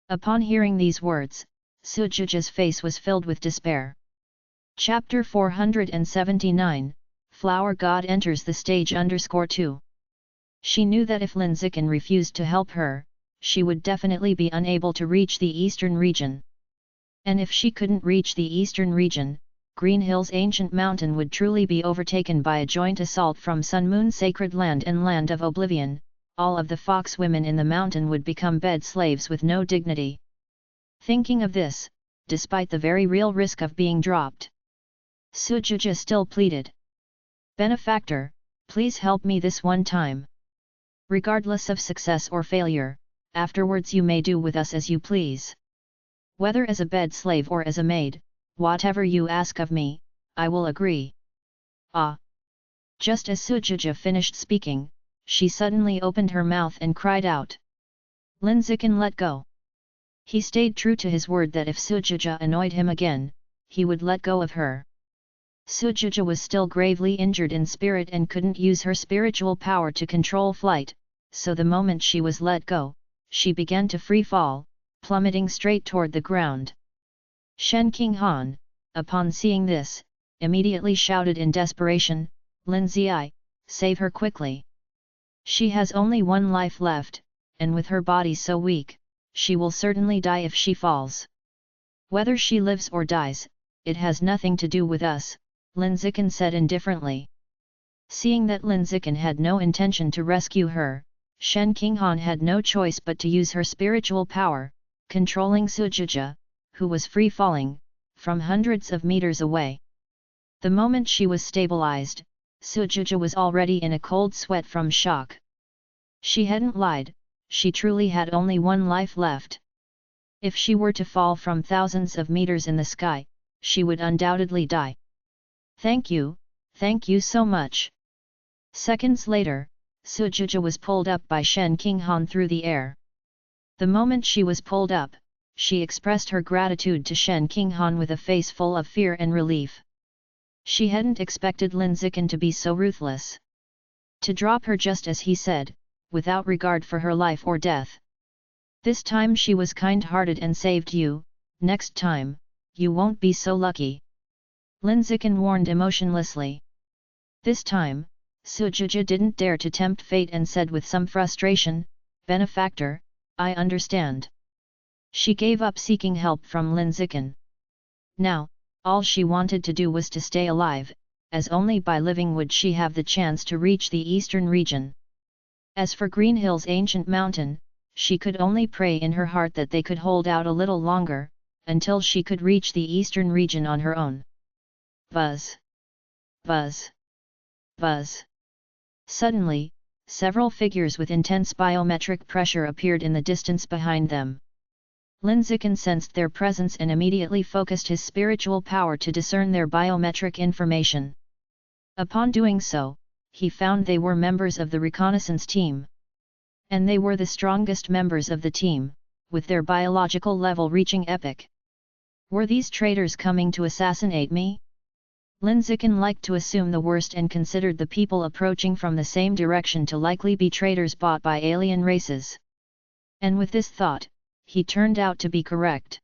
Upon hearing these words, Sujuja's face was filled with despair. Chapter 479, Flower God enters the stage _2. She knew that if Linziken refused to help her, she would definitely be unable to reach the eastern region. And if she couldn't reach the eastern region, Green Hill's ancient mountain would truly be overtaken by a joint assault from Sun Moon Sacred Land and Land of Oblivion. All of the fox women in the mountain would become bed slaves with no dignity. Thinking of this, despite the very real risk of being dropped, Sujuja still pleaded. "Benefactor, please help me this one time. Regardless of success or failure, afterwards you may do with us as you please. Whether as a bed slave or as a maid, whatever you ask of me, I will agree." Ah! Just as Sujuja finished speaking, she suddenly opened her mouth and cried out. Linziken let go. He stayed true to his word that if Sujuja annoyed him again, he would let go of her. Sujuja was still gravely injured in spirit and couldn't use her spiritual power to control flight, so the moment she was let go, she began to free fall, plummeting straight toward the ground. Shen King Han, upon seeing this, immediately shouted in desperation, "Linzi, save her quickly. She has only one life left, and with her body so weak, she will certainly die if she falls. Whether she lives or dies, it has nothing to do with us," Linziken said indifferently. Seeing that Lin Zikin had no intention to rescue her, Shen Qinghan had no choice but to use her spiritual power, controlling Sujija, who was free-falling, from hundreds of meters away. The moment she was stabilized, Sujija was already in a cold sweat from shock. She hadn't lied, she truly had only one life left. If she were to fall from thousands of meters in the sky, she would undoubtedly die. Thank you so much. Seconds later, Sujija was pulled up by Shen Qinghan through the air. The moment she was pulled up, she expressed her gratitude to Shen Qinghan with a face full of fear and relief. She hadn't expected Lin Zikin to be so ruthless. To drop her just as he said, without regard for her life or death. This time she was kind-hearted and saved you, next time, you won't be so lucky. Lin Zikin warned emotionlessly. This time, Sujija didn't dare to tempt fate and said with some frustration, "Benefactor, I understand." She gave up seeking help from Lin Zikin. Now, all she wanted to do was to stay alive, as only by living would she have the chance to reach the eastern region. As for Green Hill's ancient mountain, she could only pray in her heart that they could hold out a little longer, until she could reach the eastern region on her own. Buzz! Buzz! Buzz! Suddenly, several figures with intense biometric pressure appeared in the distance behind them. Lin Zikin sensed their presence and immediately focused his spiritual power to discern their biometric information. Upon doing so, he found they were members of the reconnaissance team. And they were the strongest members of the team, with their biological level reaching epic. Were these traitors coming to assassinate me? Lin Zikin liked to assume the worst and considered the people approaching from the same direction to likely be traitors bought by alien races. And with this thought, he turned out to be correct.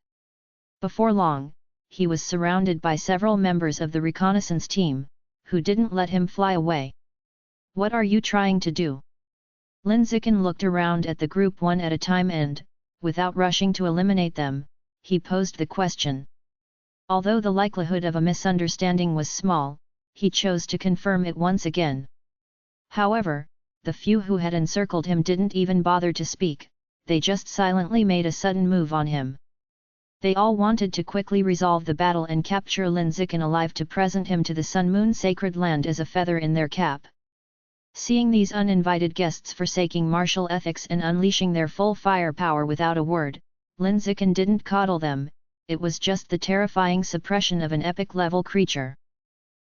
Before long, he was surrounded by several members of the reconnaissance team, who didn't let him fly away. What are you trying to do? Lin Zikin looked around at the group one at a time and, without rushing to eliminate them, he posed the question. Although the likelihood of a misunderstanding was small, he chose to confirm it once again. However, the few who had encircled him didn't even bother to speak, they just silently made a sudden move on him. They all wanted to quickly resolve the battle and capture Lin Zikin alive to present him to the Sun Moon Sacred Land as a feather in their cap. Seeing these uninvited guests forsaking martial ethics and unleashing their full firepower without a word, Lin Zikin didn't coddle them, it was just the terrifying suppression of an epic-level creature.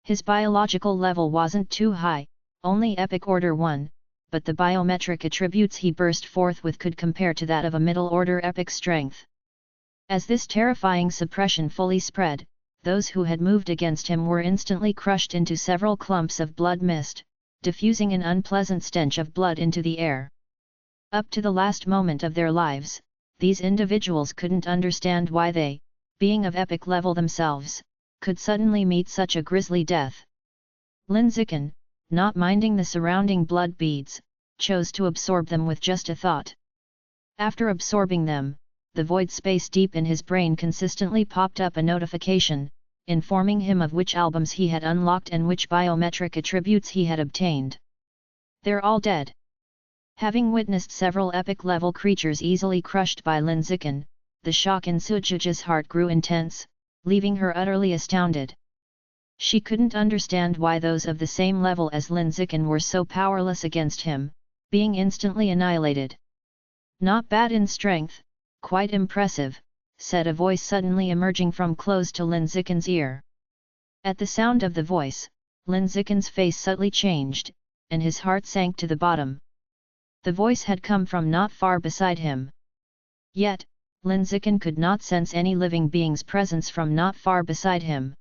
His biological level wasn't too high, only epic order 1, but the biometric attributes he burst forth with could compare to that of a middle-order epic strength. As this terrifying suppression fully spread, those who had moved against him were instantly crushed into several clumps of blood mist, diffusing an unpleasant stench of blood into the air. Up to the last moment of their lives, these individuals couldn't understand why they, being of epic level themselves, could suddenly meet such a grisly death. Lin Zikin, not minding the surrounding blood beads, chose to absorb them with just a thought. After absorbing them, the void space deep in his brain consistently popped up a notification, informing him of which albums he had unlocked and which biometric attributes he had obtained. They're all dead. Having witnessed several epic-level creatures easily crushed by Lin Zikin, the shock in Sujija's heart grew intense, leaving her utterly astounded. She couldn't understand why those of the same level as Lin Zikin were so powerless against him, being instantly annihilated. Not bad in strength, quite impressive, said a voice suddenly emerging from close to Lin Zikin's ear. At the sound of the voice, Lin Zikin's face subtly changed, and his heart sank to the bottom. The voice had come from not far beside him. Yet, Lin Zikin could not sense any living being's presence from not far beside him.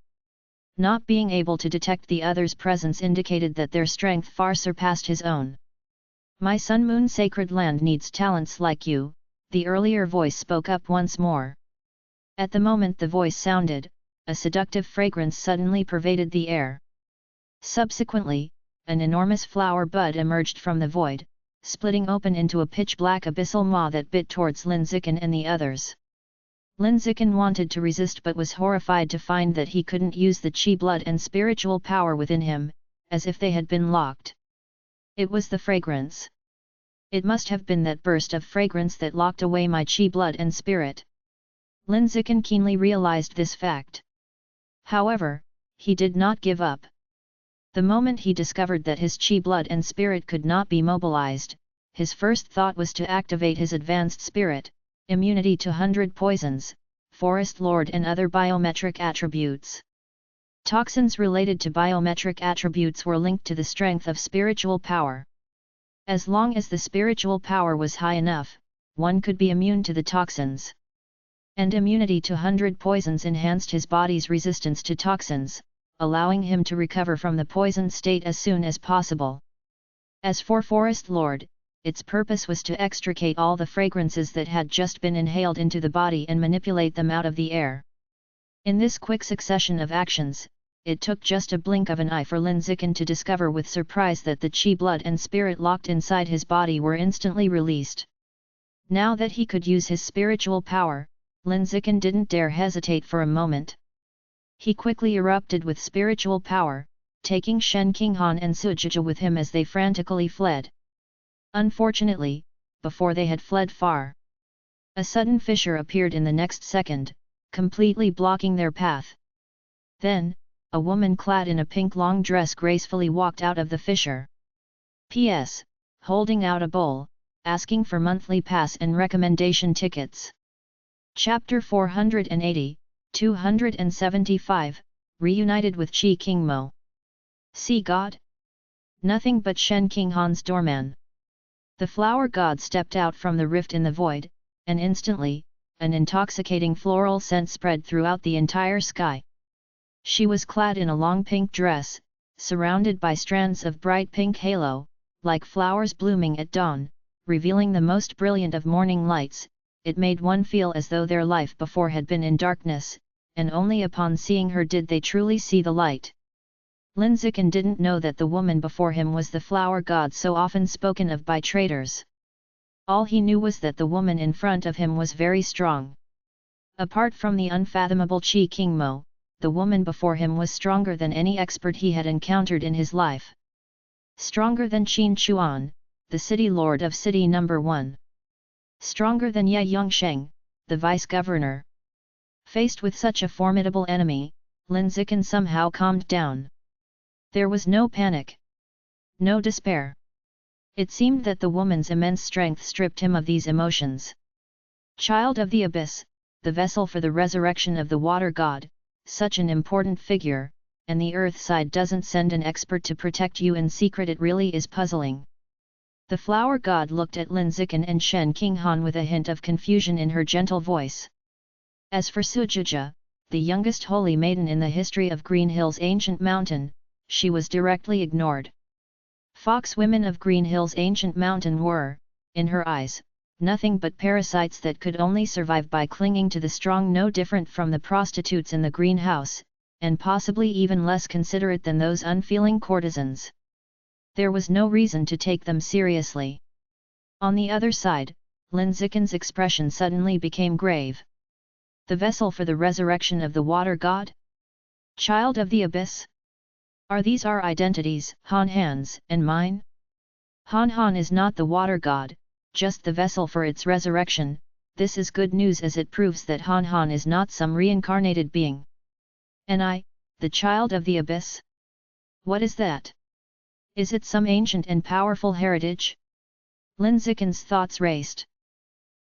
Not being able to detect the other's presence indicated that their strength far surpassed his own. My Sun Moon Sacred Land needs talents like you, the earlier voice spoke up once more. At the moment the voice sounded, a seductive fragrance suddenly pervaded the air. Subsequently, an enormous flower bud emerged from the void, splitting open into a pitch-black abyssal maw that bit towards Lin Zikin and the others. Lin Zikin wanted to resist but was horrified to find that he couldn't use the chi blood and spiritual power within him, as if they had been locked. It was the fragrance. It must have been that burst of fragrance that locked away my chi blood and spirit. Lin Zikin keenly realized this fact. However, he did not give up. The moment he discovered that his chi blood and spirit could not be mobilized, his first thought was to activate his advanced spirit, immunity to 100 poisons, Forest Lord and other biometric attributes. Toxins related to biometric attributes were linked to the strength of spiritual power. As long as the spiritual power was high enough, one could be immune to the toxins. And immunity to 100 poisons enhanced his body's resistance to toxins, allowing him to recover from the poisoned state as soon as possible. As for Forest Lord, its purpose was to extricate all the fragrances that had just been inhaled into the body and manipulate them out of the air. In this quick succession of actions, it took just a blink of an eye for Lin Zikin to discover with surprise that the chi blood and spirit locked inside his body were instantly released. Now that he could use his spiritual power, Lin Zikin didn't dare hesitate for a moment. He quickly erupted with spiritual power, taking Shen Qinghan and Sujija with him as they frantically fled. Unfortunately, before they had fled far, a sudden fissure appeared in the next second, completely blocking their path. Then, a woman clad in a pink long dress gracefully walked out of the fissure. P.S. Holding out a bowl, asking for monthly pass and recommendation tickets. Chapter 480, 275, Reunited with Qi Qingmo. See God? Nothing but Shen Qinghan's doorman. The flower god stepped out from the rift in the void, and instantly, an intoxicating floral scent spread throughout the entire sky. She was clad in a long pink dress, surrounded by strands of bright pink halo, like flowers blooming at dawn, revealing the most brilliant of morning lights. It made one feel as though their life before had been in darkness, and only upon seeing her did they truly see the light. Lin Zikin didn't know that the woman before him was the flower god so often spoken of by traders. All he knew was that the woman in front of him was very strong. Apart from the unfathomable Qi Qingmo, the woman before him was stronger than any expert he had encountered in his life. Stronger than Qin Chuan, the city lord of city number 1. Stronger than Ye Yongsheng, the vice-governor. Faced with such a formidable enemy, Lin Zikin somehow calmed down. There was no panic. No despair. It seemed that the woman's immense strength stripped him of these emotions. Child of the Abyss, the vessel for the resurrection of the water god, such an important figure, and the earth side doesn't send an expert to protect you in secret. It really is puzzling. The flower god looked at Lin Zikin and Shen Qinghan with a hint of confusion in her gentle voice. As for Sujija, the youngest holy maiden in the history of Green Hill's ancient mountain, she was directly ignored. Fox women of Green Hill's ancient mountain were, in her eyes, nothing but parasites that could only survive by clinging to the strong, no different from the prostitutes in the greenhouse, and possibly even less considerate than those unfeeling courtesans. There was no reason to take them seriously. On the other side, Lin Zikin's expression suddenly became grave. The vessel for the resurrection of the water god? Child of the Abyss? Are these our identities, Han Han's and mine? Han Han is not the water god, just the vessel for its resurrection. This is good news as it proves that Han Han is not some reincarnated being. And I, the child of the Abyss? What is that? Is it some ancient and powerful heritage? Lin Zikin's thoughts raced.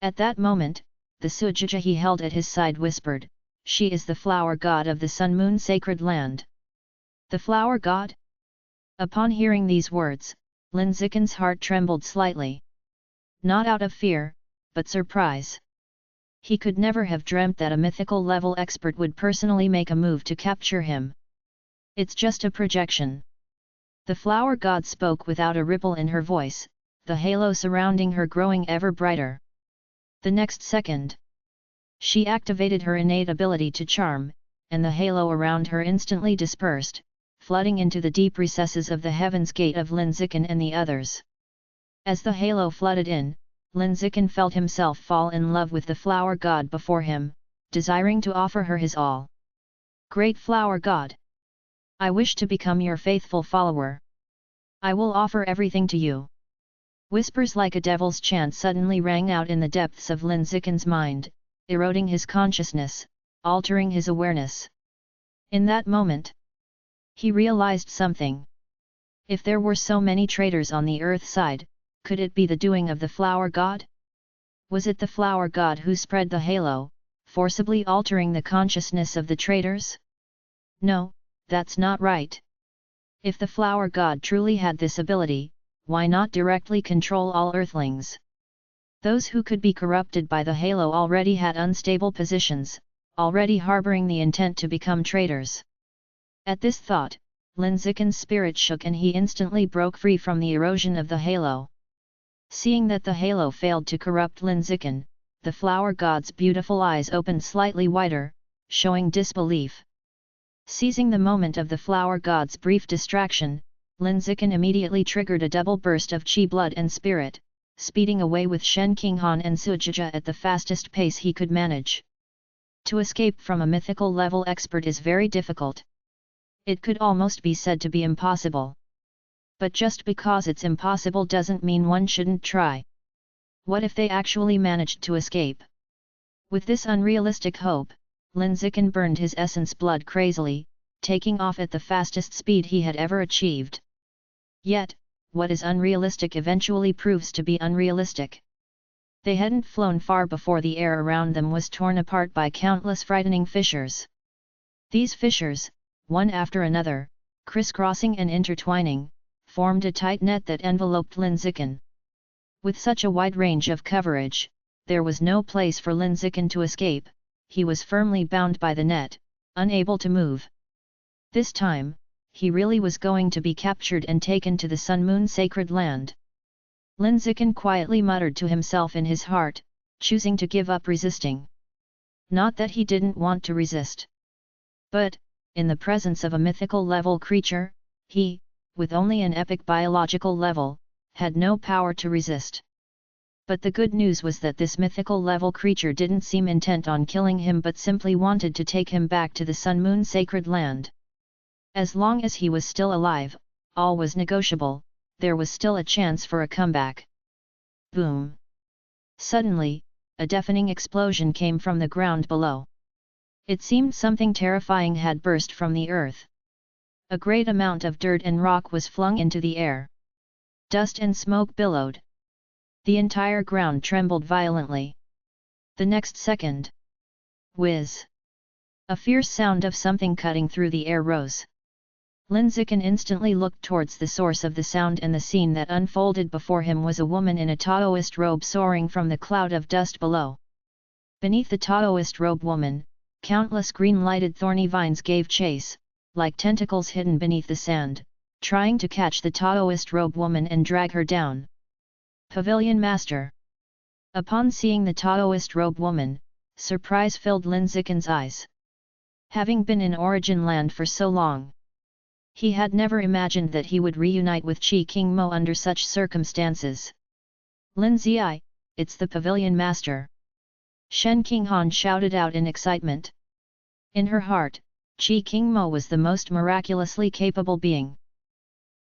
At that moment, the Sujija he held at his side whispered, "She is the flower god of the sun-moon sacred land." The flower god? Upon hearing these words, Lin Zikin's heart trembled slightly. Not out of fear, but surprise. He could never have dreamt that a mythical-level expert would personally make a move to capture him. It's just a projection. The flower god spoke without a ripple in her voice, the halo surrounding her growing ever brighter. The next second, she activated her innate ability to charm, and the halo around her instantly dispersed, flooding into the deep recesses of the heaven's gate of Lin Zikin and the others. As the halo flooded in, Lin Zikin felt himself fall in love with the flower god before him, desiring to offer her his all. Great flower god! I wish to become your faithful follower. I will offer everything to you. Whispers like a devil's chant suddenly rang out in the depths of Lin Zikin's mind, eroding his consciousness, altering his awareness. In that moment, he realized something. If there were so many traitors on the earth side, could it be the doing of the flower god? Was it the flower god who spread the halo, forcibly altering the consciousness of the traitors? No, that's not right. If the flower god truly had this ability, why not directly control all earthlings? Those who could be corrupted by the halo already had unstable positions, already harboring the intent to become traitors. At this thought, Lin Zikin's spirit shook and he instantly broke free from the erosion of the halo. Seeing that the halo failed to corrupt Lin Zikin, the flower god's beautiful eyes opened slightly wider, showing disbelief. Seizing the moment of the flower god's brief distraction, Lin Zikin immediately triggered a double burst of chi blood and spirit, speeding away with Shen Qinghan and Sujia at the fastest pace he could manage. To escape from a mythical level expert is very difficult. It could almost be said to be impossible. But just because it's impossible doesn't mean one shouldn't try. What if they actually managed to escape? With this unrealistic hope, Lin Zikin burned his essence blood crazily, taking off at the fastest speed he had ever achieved. Yet, what is unrealistic eventually proves to be unrealistic. They hadn't flown far before the air around them was torn apart by countless frightening fissures. These fissures, one after another, crisscrossing and intertwining, formed a tight net that enveloped Lin Zikin. With such a wide range of coverage, there was no place for Lin Zikin to escape. He was firmly bound by the net, unable to move. This time, he really was going to be captured and taken to the Sun-Moon sacred land. Lin Zikin quietly muttered to himself in his heart, choosing to give up resisting. Not that he didn't want to resist. But, in the presence of a mythical level creature, he, with only an epic biological level, had no power to resist. But the good news was that this mythical level creature didn't seem intent on killing him but simply wanted to take him back to the Sun-Moon sacred land. As long as he was still alive, all was negotiable, there was still a chance for a comeback. Boom! Suddenly, a deafening explosion came from the ground below. It seemed something terrifying had burst from the earth. A great amount of dirt and rock was flung into the air. Dust and smoke billowed. The entire ground trembled violently. The next second, whiz! A fierce sound of something cutting through the air rose. Lin Zikin instantly looked towards the source of the sound and the scene that unfolded before him was a woman in a Taoist robe soaring from the cloud of dust below. Beneath the Taoist robe woman, countless green-lighted thorny vines gave chase, like tentacles hidden beneath the sand, trying to catch the Taoist robe woman and drag her down. Pavilion Master. Upon seeing the Taoist robe woman, surprise filled Lin Zikin's eyes. Having been in Origin Land for so long, he had never imagined that he would reunite with Qi King Mo under such circumstances. Lin Zi, it's the Pavilion Master! Shen Qinghan shouted out in excitement. In her heart, Qi King Mo was the most miraculously capable being.